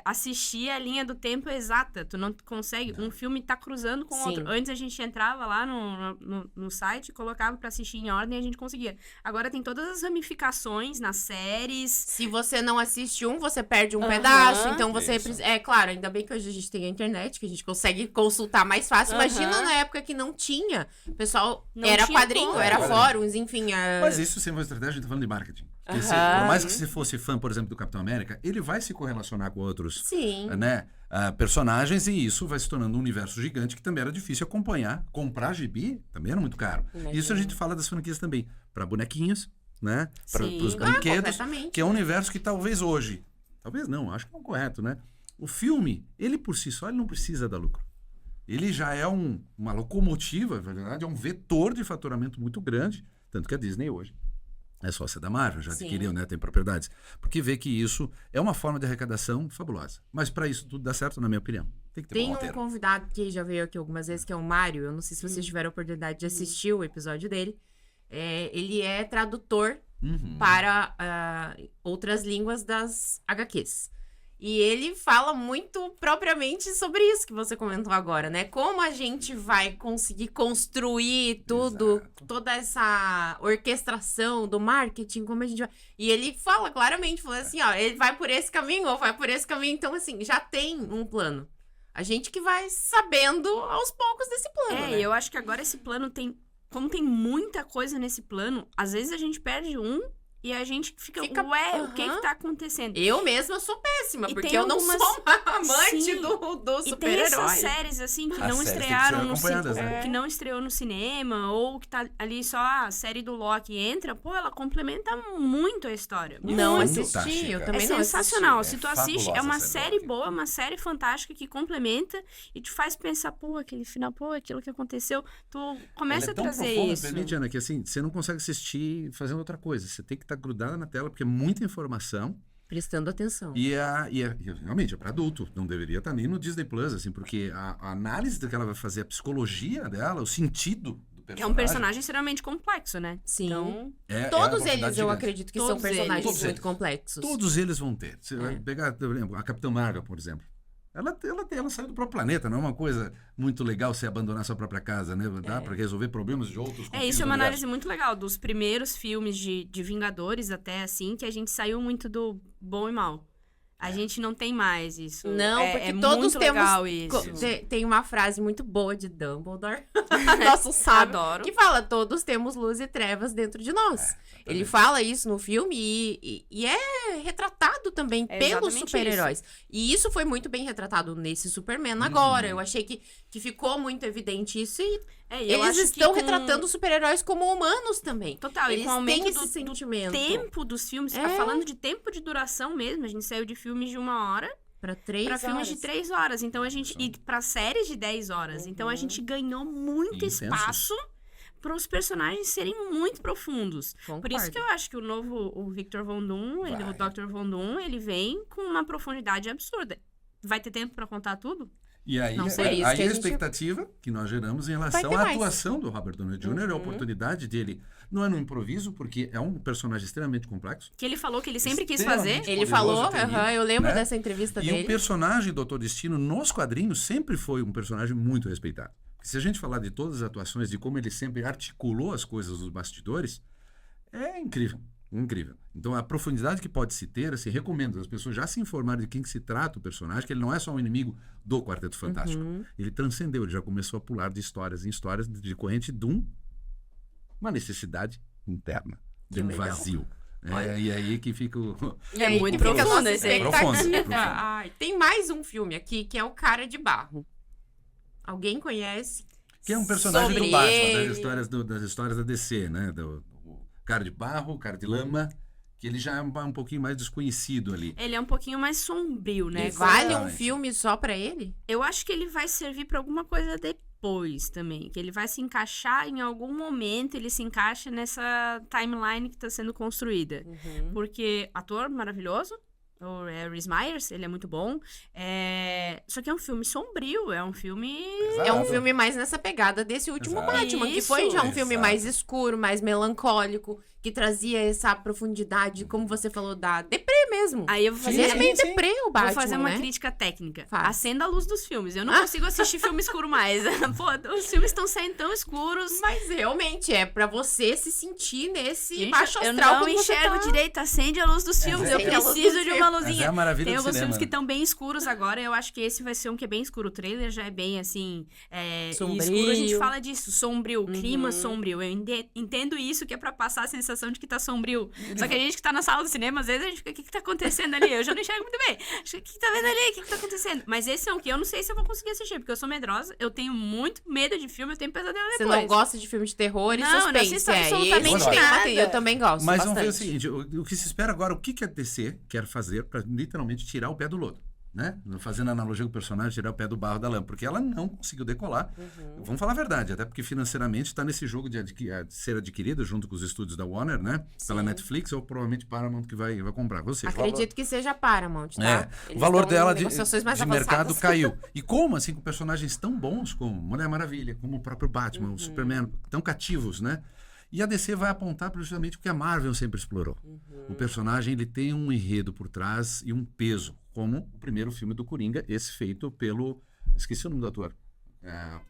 assistir a linha do tempo exata. Tu não consegue. Um filme tá cruzando com o Sim. outro. Antes a gente entrava lá no site, colocava pra assistir em ordem e a gente conseguia. Agora tem todas as ramificações nas séries. Se você não assiste um, você perde um Aham. pedaço. Então você Isso. precisa. É claro, ainda bem que hoje a gente tem a internet, que a gente consegue consultar mais fácil. Aham. Imagina na época que não tinha. O pessoal Não era tinha quadrinho, como. era Era fóruns, enfim. Mas isso sempre foi estratégia, a gente tá falando de marketing. Porque por mais que você fosse fã, por exemplo, do Capitão América, ele vai se correlacionar com outros Sim. né, personagens, e isso vai se tornando um universo gigante que também era difícil acompanhar. Comprar gibi também era muito caro. Imagina. Isso a gente fala das franquias também. Para bonequinhos, né? Para Sim. os Ah, brinquedos, completamente. que é um universo que talvez hoje, talvez não, acho que é o correto, né? O filme, ele por si só, ele não precisa dar lucro. Ele já é uma locomotiva, na verdade, é um vetor de faturamento muito grande, tanto que a Disney hoje é sócia da Marvel, já Sim. adquiriu, né? Tem propriedades. Porque vê que isso é uma forma de arrecadação fabulosa. Mas para isso tudo dar certo, na minha opinião, tem que ter Tem bom um roteiro. convidado que já veio aqui algumas vezes, que é o Mário. Eu não sei se vocês tiveram a oportunidade de assistir o episódio dele. Ele é tradutor Uhum. para outras línguas das HQs. E ele fala muito propriamente sobre isso que você comentou agora, né? Como a gente vai conseguir construir tudo, Exato. toda essa orquestração do marketing, como a gente vai... E ele fala claramente, falando assim, ó, ele vai por esse caminho ou vai por esse caminho. Então, assim, já tem um plano. A gente que vai sabendo aos poucos desse plano, né? Eu acho que agora esse plano tem... Como tem muita coisa nesse plano, às vezes a gente perde um e a gente fica ué, o que aham. tá acontecendo? Eu mesma sou péssima, E porque tem eu não algumas- sou uma amante Sim. do E tem essas super-herói. séries, assim, que As não séries têm que estrearam ser no acompanhadas, cinema, né? que não estreou no cinema, ou que tá ali só a série do Loki entra, pô, ela complementa muito a história. Não Muito, assisti, Tati, eu cara. também É não sensacional. assisti. Se tu É assiste, fabulosa é uma a série do série Loki. boa, uma série fantástica que complementa e te faz pensar, pô, aquele final, pô, aquilo que aconteceu. Tu começa Ela é a tão trazer profunda, isso. pra mim, Diana, que assim, você não consegue assistir fazendo outra coisa. Você tem que estar grudada na tela, porque é muita informação. Prestando atenção. E realmente é para adulto, não deveria estar nem no Disney Plus, assim, porque a análise do que ela vai fazer, a psicologia dela, o sentido do personagem. É um personagem extremamente complexo, né? Sim. Então, é Todos uma quantidade eles, eu gigante. acredito que Todos são personagens eles. muito complexos. Todos eles vão ter. Você vai pegar, por exemplo, a Capitã Marvel, por exemplo. Ela saiu do próprio planeta, não é uma coisa muito legal você abandonar sua própria casa, né? Dá para resolver problemas de outros. isso é uma análise muito legal. Dos primeiros filmes de Vingadores até, assim, que a gente saiu muito do bom e mal. A gente não tem mais isso. Não, porque é todos muito temos. legal isso. Tem uma frase muito boa de Dumbledore, nosso sábio, Adoro. que fala: todos temos luz e trevas dentro de nós. Ele fala isso no filme e é retratado também É pelos exatamente super-heróis. E isso foi muito bem retratado nesse Superman agora. Eu achei que ficou muito evidente isso. E Eu eles acho que estão com- retratando os super-heróis como humanos também. Total, e Eles com o aumento têm esse do sentimento. tempo dos filmes, É. falando de tempo de duração mesmo, a gente saiu de filmes de 1 hora Pra 3 pra filmes de horas. 3 horas. Então a gente. E pra séries de 10 horas. Então a gente ganhou muito Intensos. espaço para os personagens serem muito profundos. Por isso que eu acho que o Victor Von Doom, o Dr. Von Doom, ele vem com uma profundidade absurda. Vai ter tempo pra contar tudo? E aí, Não sei, isso aí que a a gente- expectativa que nós geramos em Vai relação ter à mais. atuação do Robert Downey Jr., a oportunidade dele, não é no improviso, porque é um personagem extremamente complexo. Que ele falou que ele sempre quis fazer. Extremamente Ele poderoso, falou, temido, eu lembro né? dessa entrevista E dele. o personagem Doutor Destino nos quadrinhos sempre foi um personagem muito respeitado. Se a gente falar de todas as atuações, de como ele sempre articulou as coisas dos bastidores, é incrível, incrível. Então a profundidade que pode se ter, assim, recomendo as pessoas já se informarem de quem que se trata o personagem, que ele não é só um inimigo do Quarteto Fantástico. Ele transcendeu, ele já começou a pular de histórias em histórias decorrente de uma necessidade interna, de um legal. vazio. E aí que fica o... É aí muito que fica a profundo nossa esse aí. expectativa. Profundo. Ai, tem mais um filme aqui, que é o Cara de Barro. Alguém conhece? Que é um personagem Sobre do Batman, ele. das histórias da DC, né? Do cara de barro, cara de lama, que ele já é um pouquinho mais desconhecido ali. Ele é um pouquinho mais sombrio, né? E vale um Exatamente. filme só pra ele? Eu acho que ele vai servir pra alguma coisa depois também. Que ele vai se encaixar em algum momento, ele se encaixa nessa timeline que tá sendo construída. Porque ator maravilhoso, o Rhys Myers, ele é muito bom. Só que é um filme sombrio, é um filme... É um filme mais nessa pegada desse último Exato. Batman, que foi já um filme Exato. mais escuro, mais melancólico, que trazia essa profundidade, como você falou, da deprê mesmo. Aí eu vou Ele fazer... é meio deprê o Batman, Vou fazer uma né? crítica técnica. Faz. Acenda a luz dos filmes. Eu não consigo assistir filme escuro mais. Pô, os filmes estão saindo tão escuros. Mas realmente é pra você se sentir nesse Gente, baixo eu astral não quando você enxergo tá... direito. Acende a luz dos filmes. Eu acende a luz preciso dos de uma Mas luzinha. é a maravilha Tem do alguns cinema. filmes que estão bem escuros agora. Eu acho que esse vai ser um que é bem escuro. O trailer já é bem assim. E Sombrio. escuro a gente fala disso. Sombrio, clima sombrio. Eu entendo isso que é pra passar a sensação de que tá sombrio. Só que a gente que tá na sala do cinema, às vezes a gente fica, o que tá acontecendo ali? Eu já não enxergo muito bem. O que tá vendo ali? O que tá acontecendo? Mas esse é um que eu não sei se eu vou conseguir assistir, porque eu sou medrosa, eu tenho muito medo de filme, eu tenho pesadelo Você depois. não gosta de filme de terror e Não, eu não suspense. assisto Esse absolutamente tem nada. Eu também gosto Mas bastante. vamos ver o seguinte, o que se espera agora, o que a DC quer fazer para literalmente tirar o pé do lodo, né? Fazendo analogia com o personagem, tirar o pé do barro da lama, porque ela não conseguiu decolar. Vamos falar a verdade, até porque financeiramente está nesse jogo de ser adquirido junto com os estúdios da Warner, né? Pela Netflix ou provavelmente Paramount que vai comprar. Ou seja, Acredito que seja Paramount, tá? o valor estão dela em negociações mais de mercado avançadas. caiu. E como, assim, com personagens tão bons como Mulher Maravilha, como o próprio Batman, o Superman, tão cativos, né? E a DC vai apontar para justamente o que a Marvel sempre explorou. O personagem ele tem um enredo por trás e um peso, como o primeiro filme do Coringa, esse feito pelo... Esqueci o nome do ator.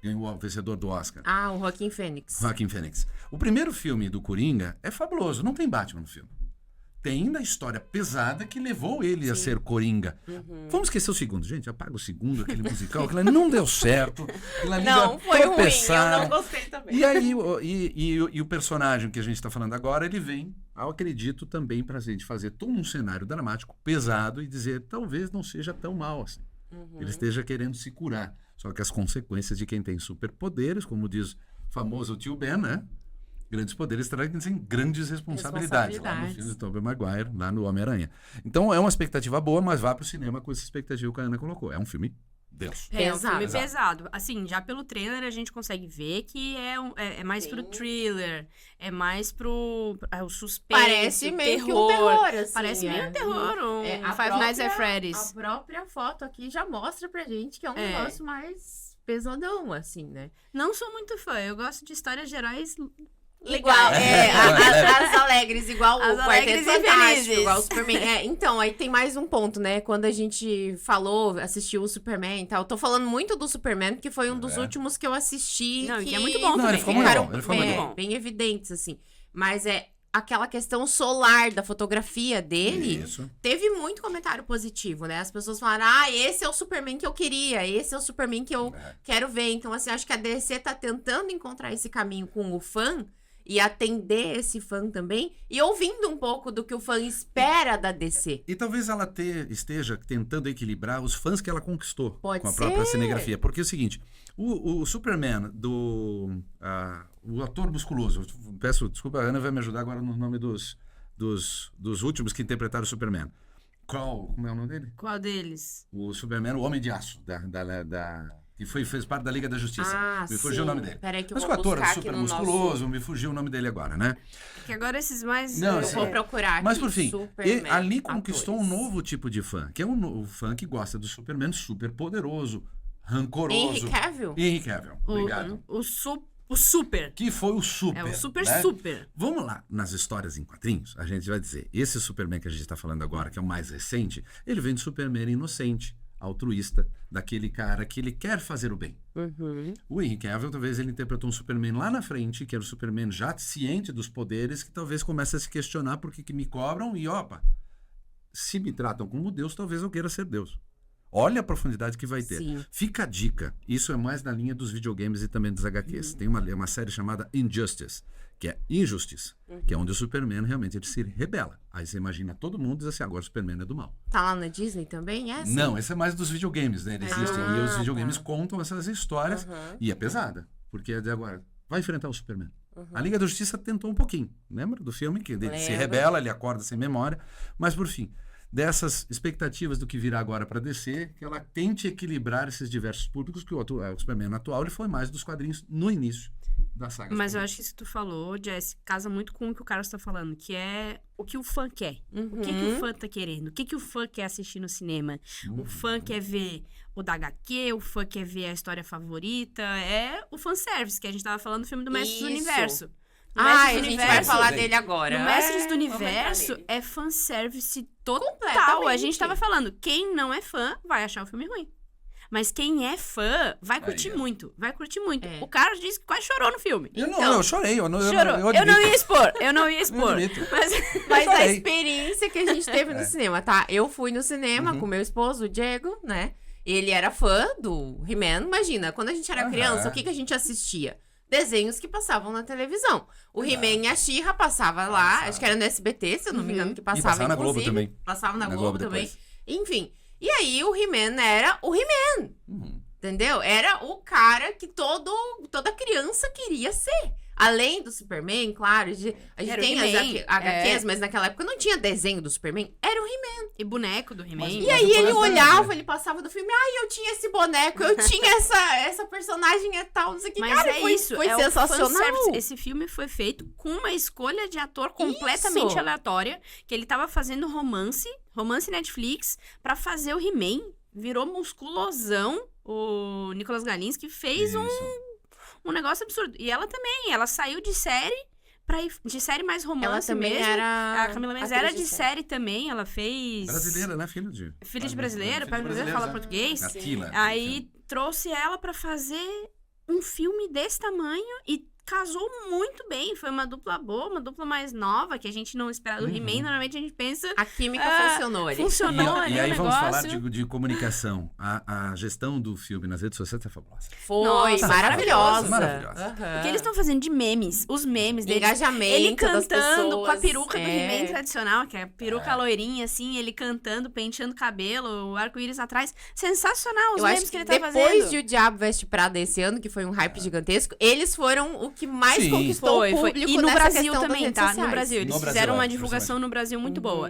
Ganhou o vencedor do Oscar. Ah, o Joaquin Phoenix. Joaquin Phoenix. O primeiro filme do Coringa é fabuloso, não tem Batman no filme. Tem ainda a história pesada que levou ele a ser Coringa. Vamos esquecer o segundo, gente. Apaga o segundo, aquele musical, aquilo ali não deu certo. Não, foi ruim, eu tropeçaram. não gostei também. E aí, o personagem que a gente está falando agora, ele vem, eu acredito, também para a gente fazer todo um cenário dramático, pesado, e dizer, talvez não seja tão mal assim. Ele esteja querendo se curar. Só que as consequências de quem tem superpoderes, como diz o famoso tio Ben, né? Grandes poderes trazem grandes responsabilidades. Lá no filme do Tobey Maguire, lá no Homem-Aranha. Então é uma expectativa boa, mas vá para o cinema com essa expectativa que a Ana colocou. É um filme denso. É um filme Pesado. pesado. Assim, já pelo trailer a gente consegue ver que é mais pro thriller, é mais pro o suspense, Parece o meio terror. que um terror, assim. Parece meio um terror, a Five Nights at A Freddy's. própria foto aqui já mostra pra gente que é um negócio mais pesadão, assim, né? Não sou muito fã, eu gosto de histórias de heróis Igual, as alegres, igual As o alegres Quarteto e Fantástico, felizes. igual o Superman. Então, aí tem mais um ponto, né? Quando a gente assistiu o Superman e tal. Eu tô falando muito do Superman, porque foi um dos últimos que eu assisti. Não, e que é muito bom Não, ele também. ficou muito ficaram bom, ele ficou muito bom. bem evidentes, assim. Mas aquela questão solar da fotografia dele, Isso. teve muito comentário positivo, né? As pessoas falaram, esse é o Superman que eu queria, esse é o Superman que eu quero ver. Então, assim, acho que a DC tá tentando encontrar esse caminho com o fã e atender esse fã também, e ouvindo um pouco do que o fã espera da DC. E talvez ela esteja tentando equilibrar os fãs que ela conquistou Pode com a própria ser. cinegrafia. Porque é o seguinte, o Superman o ator musculoso, peço desculpa, a Ana vai me ajudar agora no nome dos últimos que interpretaram o Superman. Como é o nome dele? Qual deles? O Superman, o Homem de Aço, que fez parte da Liga da Justiça. Me fugiu o nome dele. Peraí que eu Mas vou o ator buscar aqui super no nosso... musculoso, me fugiu o nome dele agora, né? Que agora esses mais... Não, Eu vou procurar aqui. Mas por fim, Superman, ali conquistou um atores. novo tipo de fã, que é um fã que gosta do Superman super poderoso, rancoroso. Henry Cavill? Henry Cavill, obrigado. O super. Que foi o super. É o super né? super. Vamos lá, nas histórias em quadrinhos, a gente vai dizer, esse Superman que a gente está falando agora, que é o mais recente, ele vem de Superman inocente, altruísta, daquele cara que ele quer fazer o bem. O Henry Cavill, talvez ele interpretou um Superman lá na frente, que era o Superman já ciente dos poderes, que talvez comece a se questionar por que me cobram e, opa, se me tratam como Deus, talvez eu queira ser Deus. Olha a profundidade que vai ter. Sim. Fica a dica. Isso é mais na linha dos videogames e também dos HQs. Tem uma série chamada Injustice, que é Injustice, que é onde o Superman realmente ele se rebela. Aí você imagina todo mundo diz assim, agora o Superman é do mal. Tá lá na Disney também, essa? Não, esse é mais dos videogames, né? Eles existem, e os videogames contam essas histórias e é pesada, porque agora vai enfrentar o Superman. A Liga da Justiça tentou um pouquinho. Lembra do filme? Que ele se rebela, ele acorda sem memória, mas por fim... dessas expectativas do que virá agora para DC, que ela tente equilibrar esses diversos públicos, que o Superman atual ele foi mais dos quadrinhos no início da saga. Mas eu acho que isso que tu falou, Jess, casa muito com o que o Carlos tá falando, que é o que o fã quer. O que o fã tá querendo? O que o fã quer assistir no cinema? O fã quer ver o da HQ, o fã quer ver a história favorita. É o fanservice, que a gente tava falando do filme do Mestre do Universo. A gente vai falar dele agora. No Mestres do Universo é fanservice total. Completamente. A gente tava falando, quem não é fã vai achar o filme ruim. Mas quem é fã vai curtir muito. Vai curtir muito. O cara disse que quase chorou no filme. Eu chorei. Eu não ia expor. Mas a experiência que a gente teve no cinema, tá? Eu fui no cinema com meu esposo, o Diego, né? Ele era fã do He-Man. Imagina, quando a gente era criança, o que a gente assistia? Desenhos que passavam na televisão. O He-Man e a She-Ra passava lá, acho que era no SBT, se eu não me engano, que passava, na Globo também. Passava na Globo também. Enfim. E aí o He-Man era o He-Man. Entendeu? Era o cara que toda criança queria ser. Além do Superman, claro, a gente tem as HQs, mas naquela época não tinha desenho do Superman, era o He-Man. E boneco do He-Man. E aí ele olhava, ele passava do filme, eu tinha esse boneco, eu tinha essa personagem e tal, não sei o que. Mas cara, foi sensacional. Esse filme foi feito com uma escolha de ator completamente aleatória, que ele tava fazendo romance Netflix, pra fazer o He-Man, virou musculosão, o Nicolas Galins, que fez um negócio absurdo. E ela também, ela saiu de série de série mais romance ela também mesmo. Era a Camila Mendes era de série também, ela fez... Brasileira, né? Filha de brasileira, pai brasileiro, fala português. Atila. Aí trouxe ela pra fazer um filme desse tamanho e casou muito bem. Foi uma dupla boa, uma dupla mais nova, que a gente não espera do He-Man. Normalmente a gente pensa... A química funcionou ali. Funcionou ali. E aí o vamos negócio. falar de comunicação. A gestão do filme nas redes sociais é fabulosa. Foi, maravilhosa. Maravilhosa. O que eles estão fazendo de memes, os memes deles. Engajamento ele cantando das pessoas, com a peruca do He-Man tradicional, que é a peruca loirinha, assim, ele cantando, penteando o cabelo, o arco-íris atrás. Sensacional os Eu memes acho que ele tá fazendo. Depois de O Diabo Veste Prada esse ano, que foi um hype gigantesco, eles foram o que mais conquistou o público E no nessa Brasil questão das também, redes tá? sociais. No Brasil. Eles fizeram uma divulgação no Brasil muito boa.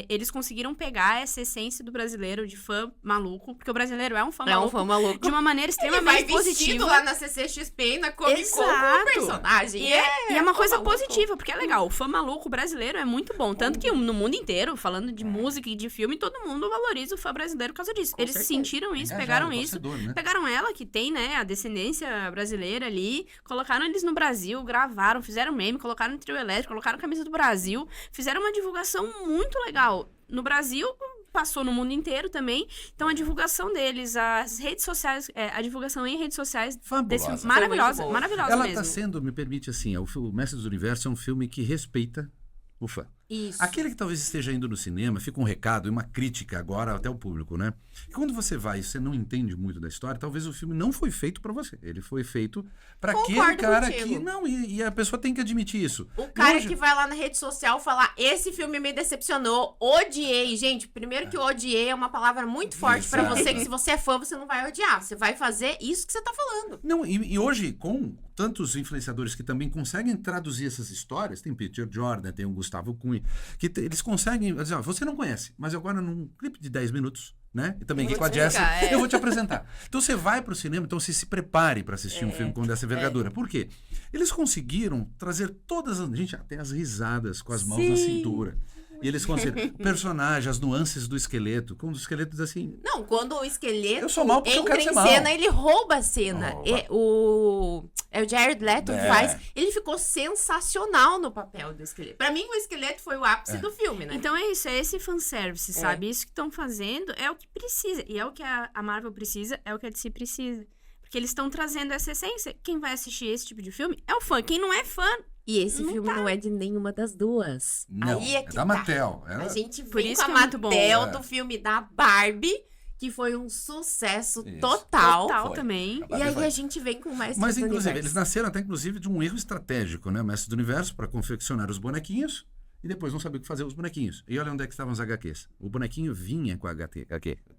Eles conseguiram pegar essa essência do brasileiro, de fã maluco, porque o brasileiro é um fã maluco. É um fã maluco. De uma maneira extremamente positiva. Lá na CCXP, na Comic Con, como personagem. E é uma coisa positiva, porque é legal. O fã maluco brasileiro é muito bom. Tanto que no mundo inteiro, falando de música e de filme, todo mundo valoriza o fã brasileiro por causa disso. Eles sentiram isso, pegaram isso. Né? Pegaram ela, que tem, né, a descendência brasileira ali, colocaram eles no Brasil, gravaram, fizeram meme, colocaram no trio elétrico, colocaram a camisa do Brasil, fizeram uma divulgação muito legal. No Brasil, passou no mundo inteiro também. Então, a divulgação deles, as redes sociais, a divulgação em redes sociais desse filme, maravilhosa Ela mesmo. Tá sendo, me permite assim, o Mestres do Universo é um filme que respeita o fã. Isso. Aquele que talvez esteja indo no cinema, fica um recado e uma crítica agora até o público, né? E quando você vai e você não entende muito da história, talvez o filme não foi feito pra você. Ele foi feito pra aquele cara que... Não, e a pessoa tem que admitir isso. O cara que vai lá na rede social falar, esse filme me decepcionou, odiei. Gente, primeiro que odiei é uma palavra muito forte pra você, que se você é fã, você não vai odiar. Você vai fazer isso que você tá falando. Não, e hoje, com tantos influenciadores que também conseguem traduzir essas histórias, tem Peter Jordan, tem o Gustavo Cunha, que eles conseguem dizer, você não conhece, mas agora num clipe de 10 minutos, né? E também aqui com a Jess, eu vou te apresentar. Então você vai pro cinema, então você se prepare para assistir um filme com dessa envergadura. Por quê? Eles conseguiram trazer todas as... Gente, até as risadas com as mãos na cintura. E eles consideram personagens, as nuances do esqueleto, com os esqueletos assim. Não, quando o esqueleto Eu sou mal porque eu entra quero ser em mal. cena, ele rouba a cena. Rouba. É o Jared Leto que É. faz. Ele ficou sensacional no papel do esqueleto. Pra mim, o esqueleto foi o ápice do filme, né? Então é isso, é esse fanservice, sabe? Isso que estão fazendo é o que precisa. E é o que a Marvel precisa, é o que a DC precisa. Porque eles estão trazendo essa essência. Quem vai assistir esse tipo de filme é o fã. Quem não é fã, E esse filme não é de nenhuma das duas. Não, Aí é que da tá. Mattel. A gente Por vem isso com a que é muito bom. Mattel É. do filme da Barbie, que foi um sucesso Isso. total. total Foi. também. E aí a gente vem com o Mestre Mas, do inclusive, Universo. eles nasceram até, inclusive, de um erro estratégico, né? O Mestre do Universo, para confeccionar os bonequinhos e depois não sabia o que fazer os bonequinhos. E olha onde é que estavam os HQs. O bonequinho vinha com a HQ.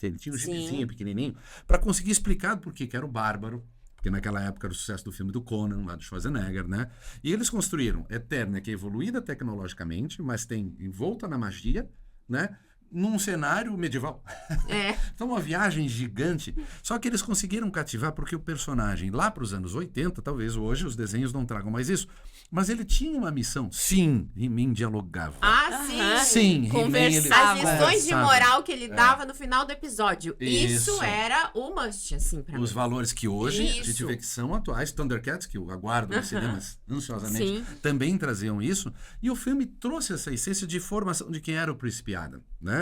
Ele tinha um Sim. gibizinho pequenininho para conseguir explicar por que era o Bárbaro. Porque naquela época era o sucesso do filme do Conan, lá do Schwarzenegger, né? E eles construíram Eternia, que é evoluída tecnologicamente, mas tem envolta na magia, né? Num cenário medieval. É. Então, uma viagem gigante. Só que eles conseguiram cativar porque o personagem, lá para os anos 80, talvez hoje os desenhos não tragam mais isso, mas ele tinha uma missão. Sim, He-Man dialogava. Ah, sim. Aham. Sim, Conversava. As lições de Conversava. moral que ele dava no final do episódio. Isso Isso. era o must, assim, pra Os mim. valores que hoje a gente Isso. vê que são atuais. Thundercats, que eu aguardo nos cinemas ansiosamente, Sim. também traziam isso. E o filme trouxe essa essência de formação de quem era o Príncipe Adam, né?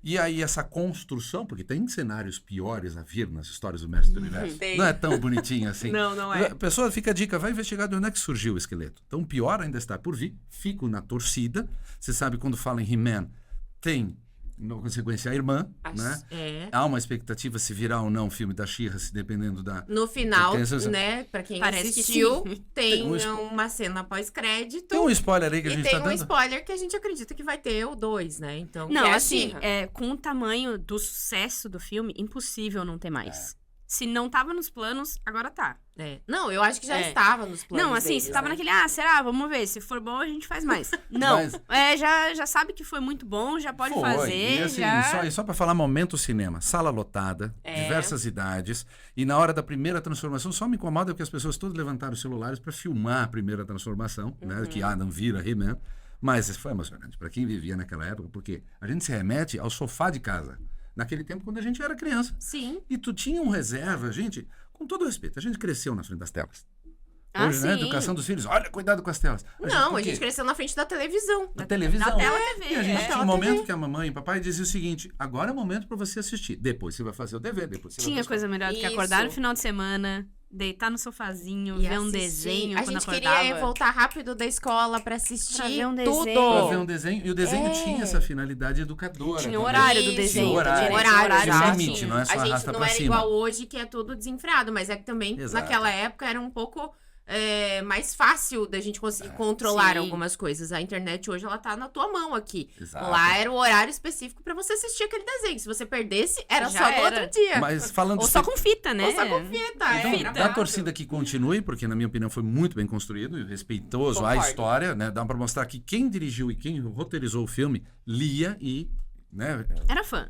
E aí essa construção, porque tem cenários piores a vir nas histórias do Mestre do Universo. Tem. Não é tão bonitinho assim. Não é. A pessoa fica a dica, vai investigar de onde é que surgiu o esqueleto. Então, pior ainda está por vir. Fico na torcida. Você sabe, quando fala em He-Man, tem, na consequência, a irmã, né? É. Há uma expectativa se virá ou não o filme da She-Ra, se dependendo da... No final, Tem essas- né, pra quem Parece que assistiu, sim. tem Tem uma cena pós-crédito. Tem um spoiler aí que a E gente tem tá um dando. spoiler que a gente acredita que vai ter o 2, né? Então, Não, que é a assim, She-Ra. com o tamanho do sucesso do filme, impossível não ter mais. Se não tava nos planos, agora tá. É. Não, eu acho que já É. estava nos planos Não, assim, deles, você tava né? naquele, será? Vamos ver. Se for bom, a gente faz mais. Não, Mas- já sabe que foi muito bom, já pode Foi. fazer, E assim, já... só para falar momento cinema, sala lotada, É. diversas idades, e na hora da primeira transformação só me incomoda porque as pessoas todas levantaram os celulares para filmar a primeira transformação, né, que Adam vira He-Man, mas foi emocionante para quem vivia naquela época, porque a gente se remete ao sofá de casa, naquele tempo quando a gente era criança. Sim. E tu tinha um reserva, gente, com todo respeito, a gente cresceu na frente das telas. Ah, Hoje, né, sim. educação dos filhos, olha, cuidado com as telas. Não, por a quê? gente cresceu na frente da televisão. Da televisão. Da tela É. TV, E a gente é. tinha um momento que a mamãe e o papai diziam o seguinte: agora é o momento para você assistir. Depois você vai fazer o dever, depois você vai Tinha fazer coisa melhor do que Isso. acordar no final de semana, deitar no sofazinho, E ver um assistir. desenho A quando gente acordava. queria voltar rápido da escola pra assistir Pra ver um tudo. desenho. para ver um desenho. E o desenho É. tinha essa finalidade educadora. Tinha o também. horário do Isso, desenho. tinha horário. Tinha Tinha horário, Tinha um certinho. limite, não é só A gente arrasta não pra era cima. igual hoje, que é tudo desenfreado, mas é que também, Exato. naquela época, era um pouco mais fácil da gente conseguir controlar Sim. algumas coisas. A internet hoje, ela tá na tua mão aqui. Exato. Lá era o horário específico pra você assistir aquele desenho. Se você perdesse, era Já só no era. outro dia. Mas falando Ou de só com fita, né? Ou só com fita. Então, era da brabo. torcida que continue, porque na minha opinião foi muito bem construído e respeitoso a Concordo. história, né? Dá para mostrar que quem dirigiu e quem roteirizou o filme lia e, né, Era fã.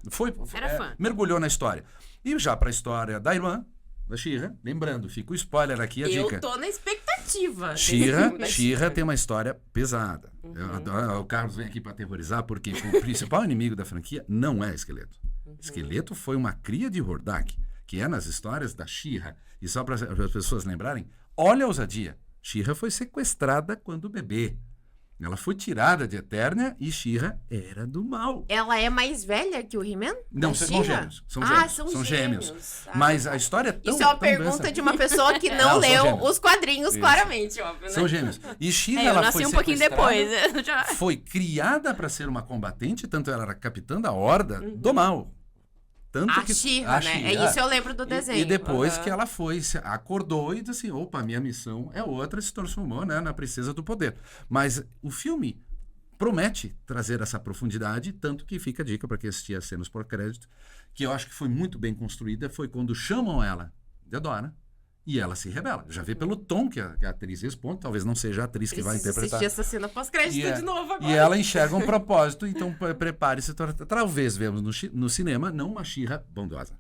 Era fã. mergulhou na história. E já para a história da irmã, da She-Ra, lembrando, fica o spoiler aqui, a Eu dica. tô na expectativa. desse She-Ra filme da She-Ra tem uma história pesada. Uhum. Eu adoro- o Carlos vem aqui para aterrorizar, porque o principal inimigo da franquia não é Esqueleto. Uhum. Esqueleto foi uma cria de Hordak, que é nas histórias da She-Ra. E só para as pessoas lembrarem, olha a ousadia. She-Ra foi sequestrada quando bebê. Ela foi tirada de Eternia e She-Ra era do mal. Ela é mais velha que o He-Man? Não, A são She-Ra? gêmeos. São Ah, gêmeos. são gêmeos. gêmeos. Ah, Mas tá. a história é tão Isso é uma tão pergunta densa. de uma pessoa que não Não, são leu gêmeos. os quadrinhos, Isso. claramente, óbvio, né? São gêmeos. E She-Ra, Eu ela nasci foi um pouquinho sequestrada, depois. Eu já... Foi criada para ser uma combatente, tanto ela era capitã da horda do mal. Tanto A que She-Ra, a né? She-Ra. É isso eu lembro do desenho. E depois Aham. que ela foi, acordou e disse assim, opa, minha missão é outra, se transformou, né, na princesa do poder. Mas o filme promete trazer essa profundidade, tanto que fica a dica para quem assistir as cenas por crédito, que eu acho que foi muito bem construída, foi quando chamam ela de Adora e ela se rebela. Já vê pelo tom que a atriz responde, talvez não seja a atriz que vai Preciso interpretar. assistir essa cena pós-crédito de novo agora. E ela enxerga um propósito, então prepare-se. Talvez vemos no cinema não uma She-Ra bondosa,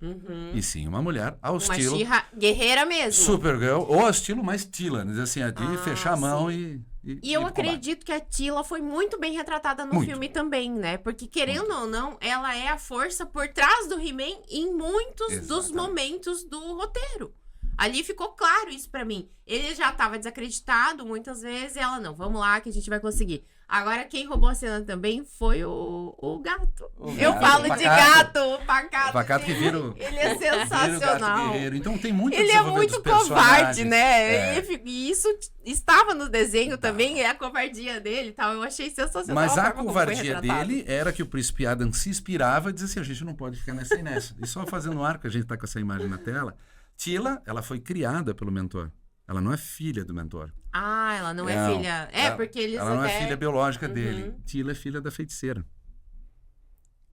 e sim uma mulher ao Uma estilo She-Ra guerreira mesmo. Supergirl, ou ao estilo mais Tylan, assim, a de Ah, fechar a mão sim. e E eu ele combate. acredito que a Tila foi muito bem retratada no Muito. filme também, né? Porque, querendo ou não, ela é a força por trás do He-Man em muitos dos Exatamente. momentos do roteiro. Ali ficou claro isso pra mim. Ele já tava desacreditado muitas vezes, e ela, não, vamos lá que a gente vai conseguir. Agora, quem roubou a cena também foi o gato. Eu gato, falo o de Pacato. gato, o Pacato. O Pacato que vira o... Ele é vira o gato sensacional. guerreiro. Então tem muito Ele é desenvolvimento muito dos covarde, personagens. né? É. E isso estava no desenho também, é a covardia dele e tal. Eu achei sensacional. Mas a forma como foi covardia retratado. dele era que o príncipe Adam se inspirava e dizia assim, a gente não pode ficar nessa e nessa. E só fazendo um arco, a gente tá com essa imagem na tela, Tila, ela foi criada pelo mentor. Ela não é filha do mentor. Ah, ela não é Não, filha. Porque eles Ela não é até... filha biológica Uhum. dele. Tila é filha da feiticeira.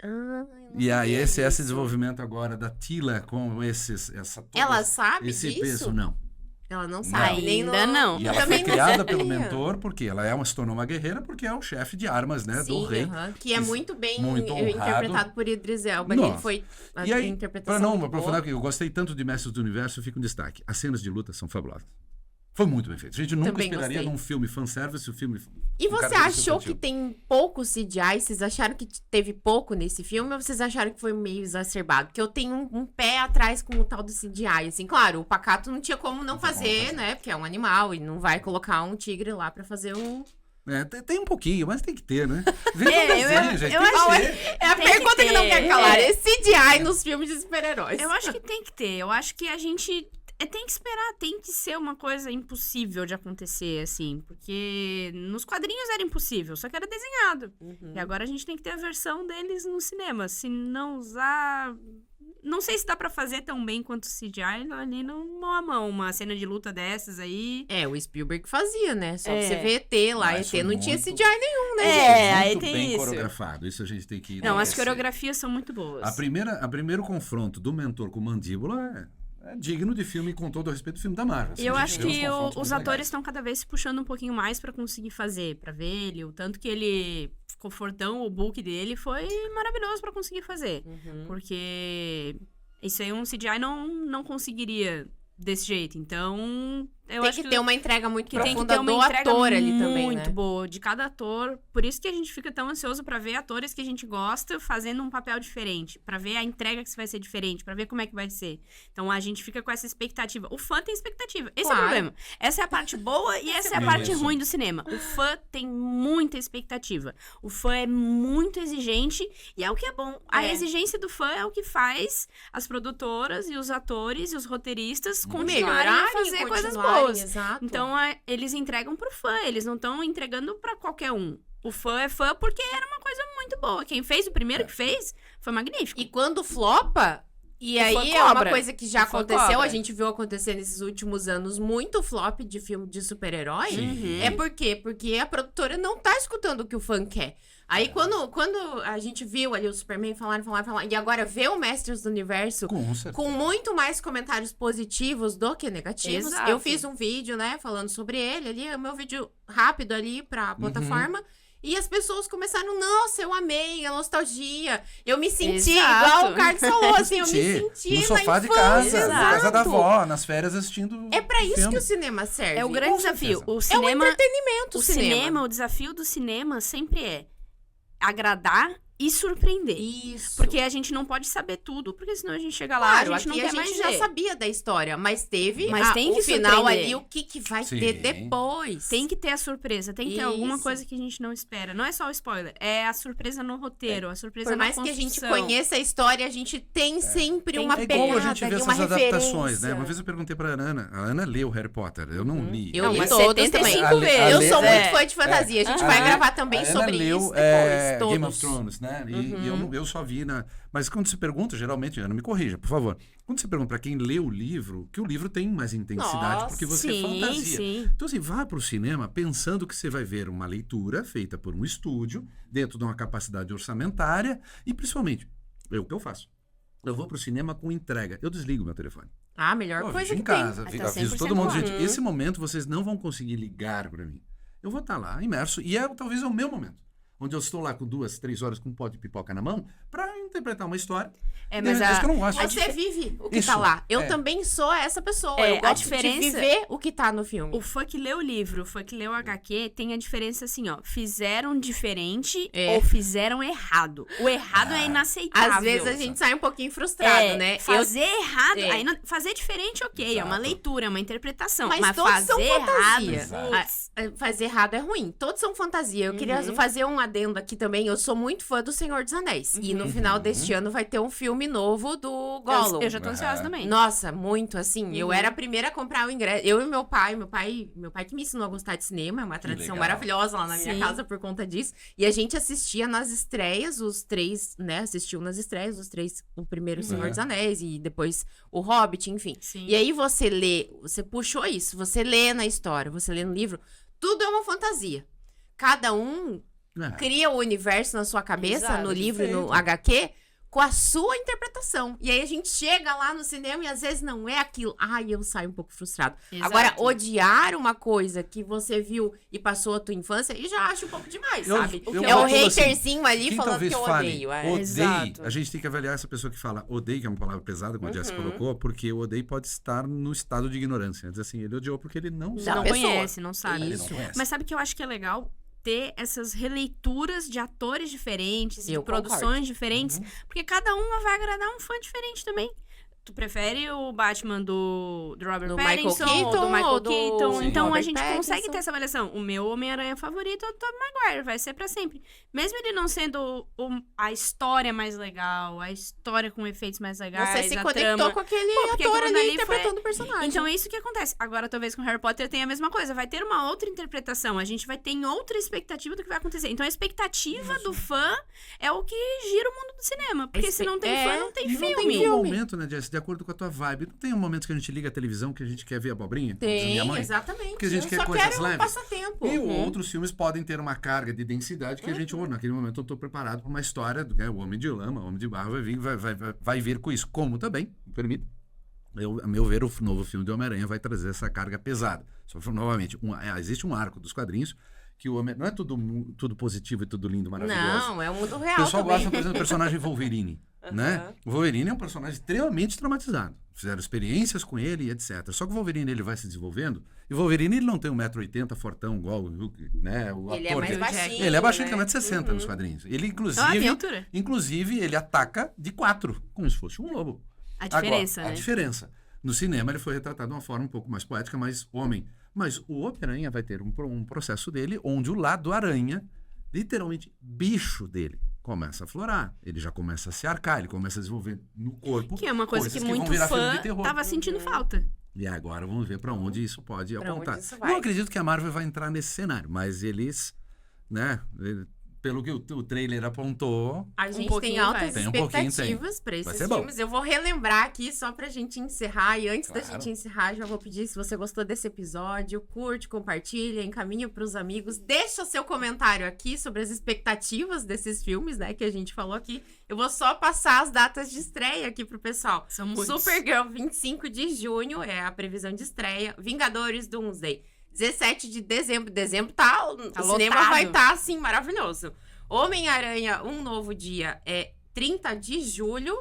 Ah, eu não E aí sabia esse disso. desenvolvimento agora da Tila com essa Ela sabe esse disso? peso, não. Ela não sabe. Nem Ainda no... não. E Eu ela foi também não criada sabia. pelo mentor porque ela se tornou uma guerreira porque é o chefe de armas, né, Sim, do rei. aham, que é Isso, muito bem muito honrado. interpretado por Idris Elba. Ele Nossa. foi a E aí, interpretação para não muito aprofundar, boa. que eu gostei tanto de Mestres do Universo, fica um destaque. As cenas de luta são fabulosas. Foi muito bem feito. A gente nunca Também esperaria gostei. num filme fanservice, o filme... E um você cara achou substantivo. que tem pouco CGI? Vocês acharam que teve pouco nesse filme ou vocês acharam que foi meio exacerbado? Porque eu tenho um pé atrás com o tal do CGI, assim. Claro, o Pacato não tinha como não fazer, né? Porque é um animal e não vai colocar um tigre lá pra fazer um... É, tem um pouquinho, mas tem que ter, né? Vem do É, desenho, gente. eu tem que acho- ter. É a Tem que pergunta que não ter. quer calar. É. É CGI nos filmes de super-heróis. Eu acho que tem que ter. Eu acho que a gente tem que esperar, tem que ser uma coisa impossível de acontecer, assim. Porque nos quadrinhos era impossível, só que era desenhado. Uhum. E agora a gente tem que ter a versão deles no cinema. Se não usar. Não sei se dá pra fazer tão bem quanto o CGI ali no mão a mão. Uma cena de luta dessas aí. É, o Spielberg fazia, né? Só É. você vê ET lá. Mas ET foi não tinha muito- CGI nenhum, né? É, aí Muito tem bem isso. coreografado. Isso a gente tem que... Não, as reconhecer. coreografias são muito boas. A primeiro confronto do mentor com o Mandíbula é digno de filme, com todo o respeito, do filme da Marvel. E eu A acho gente vê uns que confrontos os muito atores legais. estão cada vez se puxando um pouquinho mais pra conseguir fazer, pra ver ele. O tanto que ele ficou fortão, o book dele foi maravilhoso pra conseguir fazer. Uhum. Porque isso aí um CGI não conseguiria desse jeito. Então, eu Tem acho que ter uma entrega muito que tem que profunda ter uma do entrega ator ali também, muito né? boa de cada ator. Por isso que a gente fica tão ansioso pra ver atores que a gente gosta fazendo um papel diferente, pra ver a entrega que vai ser diferente, pra ver como é que vai ser. Então a gente fica com essa expectativa. O fã tem expectativa. Esse é o Claro. problema. Essa é a parte boa e essa é a parte Isso. ruim do cinema. O fã tem muita expectativa. O fã é muito exigente e é o que é bom. A É. exigência do fã é o que faz as produtoras e os atores e os roteiristas continuarem Melhorarem, a fazer coisas continuarem, boas. Exato. Então, eles entregam pro fã, eles não estão entregando pra qualquer um. O fã é fã porque era uma coisa muito boa. Quem fez, o primeiro que fez, foi magnífico. E quando flopa, e O aí fã é uma cobra. coisa que já O fã aconteceu, cobra. a gente viu acontecer nesses últimos anos muito flop de filme de super-herói. Uhum. É por quê? Porque a produtora não tá escutando o que o fã quer. Aí quando a gente viu ali o Superman falar, e agora vê o Mestres do Universo Com certeza. com muito mais comentários positivos do que negativos. Exato. Eu fiz um vídeo, né, falando sobre ele ali, o meu vídeo rápido ali pra plataforma. E as pessoas começaram, nossa, eu amei a nostalgia. Eu me senti Exato. igual o Carlos falou, assim, eu me Sim, senti no sofá na de infância, casa, na casa da exato. avó, nas férias assistindo É pra isso filme. que o cinema serve. É o grande Com desafio. certeza. O É um cinema, entretenimento, o cinema, o desafio do cinema sempre é agradar e surpreender. Isso. Porque a gente não pode saber tudo, porque senão a gente chega lá, Claro, a gente não aqui quer a mais gente já ver. sabia da história, mas teve Mas tem o que final surpreender. ali, o que vai Sim. ter depois. Tem que ter a surpresa, tem que ter alguma Isso. coisa que a gente não espera. Não é só o spoiler, é a surpresa no roteiro, a surpresa Por na mais que a gente construção. conheça a história, a gente tem sempre Tem uma que É pegada igual a gente vê ali, uma essas adaptações, referência. né? Uma vez eu perguntei pra Ana. A Ana leu Harry Potter. Eu não li. Eu Não, li mas todos 75 também. vezes. Eu sou É. muito fã de fantasia. A gente vai gravar também a Ana sobre leu, isso depois. Game Todos. of Thrones, né? E eu só vi na... Mas quando se pergunta, geralmente, Ana, me corrija, por favor. Quando você pergunta pra quem lê o livro, que o livro tem mais intensidade, Nossa, porque você sim, fantasia. sim. Então, assim, vá pro cinema pensando que você vai ver uma leitura feita por um estúdio, dentro de uma capacidade orçamentária, e principalmente, é o que eu faço. Eu vou pro cinema com entrega. Eu desligo meu telefone. Ah, melhor Eu coisa vejo que em casa, tem. Tá aviso 100% todo mundo, lá. gente, esse momento vocês não vão conseguir ligar para mim. Eu vou estar lá, imerso, e talvez é o meu momento, onde eu estou lá com 2, 3 horas com um pote de pipoca na mão, para interpretar uma história. Mas que eu não gosto. Você vive o que Isso, tá lá. Eu é. também sou essa pessoa. É, eu gosto a diferença- de viver o que tá no filme. O fã que lê o livro, o fã que lê o HQ, tem a diferença assim, ó. Fizeram diferente É. ou fizeram errado. O errado é inaceitável. Às vezes a gente sai um pouquinho frustrado, né? Fazer errado. É. Aí fazer diferente, ok. É uma Exato. leitura, é uma interpretação. Mas Mas todos fazer são fantasia. errado. Exato. Fazer errado é ruim. Todos são fantasia. Eu queria fazer um adendo aqui também. Eu sou muito fã do Senhor dos Anéis. E no final deste ano vai ter um filme novo do Gollum. Eu já tô ansiosa também. Nossa, muito, assim. Eu era a primeira a comprar o ingresso. Eu e meu pai que me ensinou a gostar de cinema, é uma tradição legal. maravilhosa lá na minha Sim. casa por conta disso. E a gente assistia nas estreias, os três, né? Assistiu nas estreias, os três, o primeiro Senhor dos Anéis e depois o Hobbit, enfim. Sim. E aí você lê, você puxou isso, você lê na história, você lê no livro, tudo é uma fantasia. Cada um É. cria o universo na sua cabeça, Exato, no livro e no perfeito. HQ, com a sua interpretação. E aí a gente chega lá no cinema e às vezes não é aquilo. Ai, eu saio um pouco frustrado. Exato. Agora, odiar uma coisa que você viu e passou a tua infância, e já acho um pouco demais, sabe? eu É o boto assim, haterzinho ali quem falando talvez que eu fale, odeio. É. odeie, Exato. a gente tem que avaliar essa pessoa que fala odeio, que é uma palavra pesada, como a Jess colocou, porque o odeio pode estar no estado de ignorância. Diz assim, ele odiou porque ele não Da sabe. Não pessoa. conhece, não sabe. Ele não conhece. Mas sabe que eu acho que é legal ter essas releituras de atores diferentes, de Eu produções concordo. diferentes, porque cada uma vai agradar um fã diferente também. Tu prefere o Batman do Robert Do Pattinson Michael ou do Keaton, Michael ou do Keaton? Sim. Então a Robert gente Pattinson. consegue ter essa avaliação. O meu Homem-Aranha favorito é o Tobey Maguire, vai ser pra sempre. Mesmo ele não sendo a história mais legal, a história com efeitos mais legais, Você se a conectou trama. com aquele porque ator quando ali ali interpretando o personagem. Então é isso que acontece. Agora, talvez com Harry Potter tenha a mesma coisa. Vai ter uma outra interpretação. A gente vai ter em outra expectativa do que vai acontecer. Então a expectativa do fã é o que gira o mundo do cinema. Porque se não tem fã, não tem E filme. não tem um momento, né, Jess, de acordo com a tua vibe. Não tem um momento que a gente liga a televisão que a gente quer ver abobrinha? Como diz minha Tem, mãe? exatamente. Porque a gente eu quer só coisas quero um leves. passatempo. E outros filmes podem ter uma carga de densidade que a gente, naquele momento eu estou preparado para uma história do o Homem de Lama, o Homem de Barro vai vir com isso. Como também, me permite, a meu ver, o novo filme de Homem-Aranha vai trazer essa carga pesada. Só que, novamente, existe um arco dos quadrinhos que o Homem não é tudo positivo e tudo lindo, maravilhoso. Não, é o mundo O real pessoal também. gosta, por exemplo, do personagem Wolverine, né? O Wolverine é um personagem extremamente traumatizado. Fizeram experiências com ele e etc. Só que o Wolverine ele vai se desenvolvendo. E o Wolverine ele não tem 1,80 m, fortão, igual o Hulk, né? O Ele é ator mais dele. baixinho. Ele é baixinho, né? tem 1,60 m nos quadrinhos. Ele, Ah, minha altura. inclusive, ele ataca de 4, como se fosse um lobo. A diferença, Agora, né? a diferença. No cinema ele foi retratado de uma forma um pouco mais poética, mais homem. Mas o Homem-Aranha vai ter um processo dele onde o lado aranha, literalmente bicho dele, começa a florar. Ele já começa a se arcar, ele começa a desenvolver no corpo. Que é uma coisa coisas que vão muito virar filme fã de terror. tava sentindo falta. E agora vamos ver para onde isso pode Pra apontar. onde isso vai. Não acredito que a Marvel vai entrar nesse cenário, mas eles, né, pelo que o trailer apontou, A gente tem pouquinho altas vai. Tem um pouquinho, expectativas pra Vai esses ser bom. filmes. Eu vou relembrar aqui só pra gente encerrar. E antes da Claro. gente encerrar, já vou pedir, se você gostou desse episódio, curte, compartilha, encaminha pros amigos. Deixa o seu comentário aqui sobre as expectativas desses filmes, né, que a gente falou aqui. Eu vou só passar as datas de estreia aqui pro pessoal. São muitos. Supergirl, 25 de junho, é a previsão de estreia. Vingadores, Doomsday, 17 de dezembro. Dezembro o cinema lotado. vai estar, assim, maravilhoso. Homem-Aranha, Um Novo Dia, é 30 de julho.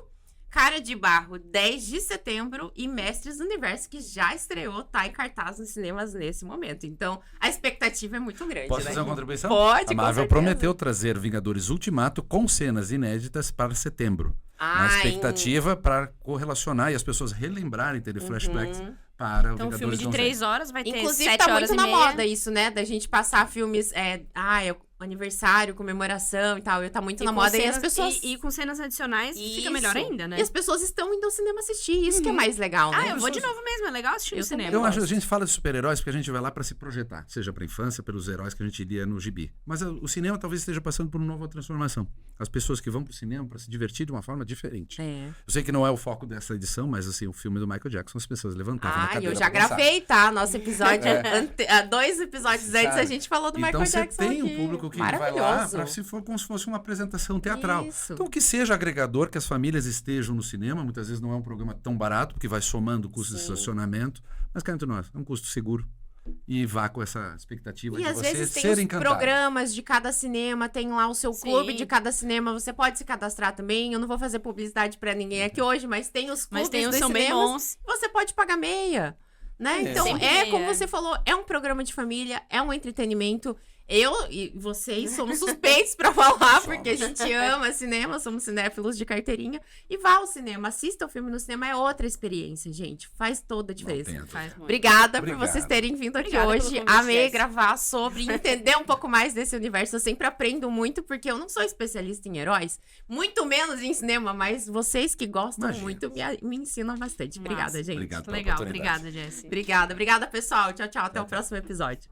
Cara de Barro, 10 de setembro. E Mestres do Universo, que já estreou, tá em cartaz nos cinemas nesse momento. Então, a expectativa é muito grande, posso né? fazer uma contribuição? Pode, A com Marvel certeza. prometeu trazer Vingadores Ultimato com cenas inéditas para setembro. Na Ai, expectativa para correlacionar e as pessoas relembrarem, terem flashbacks para o Então, um Vingadores filme de não 3 horas vai ter Inclusive, 7 tá horas muito e na meia. moda isso, né? Da gente passar filmes, é aniversário, comemoração e tal. Tá muito E na com moda. E cenas- as pessoas... E com cenas adicionais fica Isso. melhor ainda, né? E as pessoas estão indo ao cinema assistir. Isso que é mais legal, né? Ah, eu vou de novo mesmo. É legal assistir no Eu também cinema. Eu acho que a gosto. gente fala de super-heróis porque a gente vai lá para se projetar, seja para infância, pelos heróis que a gente lia no gibi. Mas o cinema talvez esteja passando por uma nova transformação. As pessoas que vão pro cinema para se divertir de uma forma diferente. É. Eu sei que não é o foco dessa edição, mas assim, o filme do Michael Jackson, as pessoas levantavam na Ah, cadeira eu já pra dançar. gravei, tá? Nosso episódio, 2 episódios antes, Sabe? a gente falou do Então Michael você Jackson tem aqui. um público que vai lá Maravilhoso. para se for como se fosse uma apresentação teatral. Isso. Então que seja agregador, que as famílias estejam no cinema, muitas vezes não é um programa tão barato, porque vai somando custos de Sim. estacionamento, mas cá entre nós, é um custo seguro. e vá com essa expectativa E de às você vezes tem ser os encantado. programas de cada cinema, tem lá o seu Sim. clube de cada cinema, você pode se cadastrar também. Eu não vou fazer publicidade pra ninguém aqui hoje, mas tem os clubes Mas tem uns dos são bem cinemas, bons. você pode pagar meia, né? Então, Sempre como meia. você falou, é um programa de família, é um entretenimento. Eu e vocês somos suspeitos pra falar, porque a gente ama cinema, somos cinéfilos de carteirinha. E vá ao cinema, assista o filme no cinema, é outra experiência, gente. Faz toda a diferença. Não tem. Faz muito. Obrigada por Obrigado. vocês terem vindo aqui Obrigada pelo hoje. convite, Amei Jessi. gravar sobre, entender um pouco mais desse universo. Eu sempre aprendo muito, porque eu não sou especialista em heróis, muito menos em cinema, mas vocês que gostam Imagina. muito me ensinam bastante. Obrigada, Massa. gente. Obrigado pela Legal, oportunidade. obrigada, Jessi. Obrigada, pessoal. Tchau, tchau. Até o próximo episódio.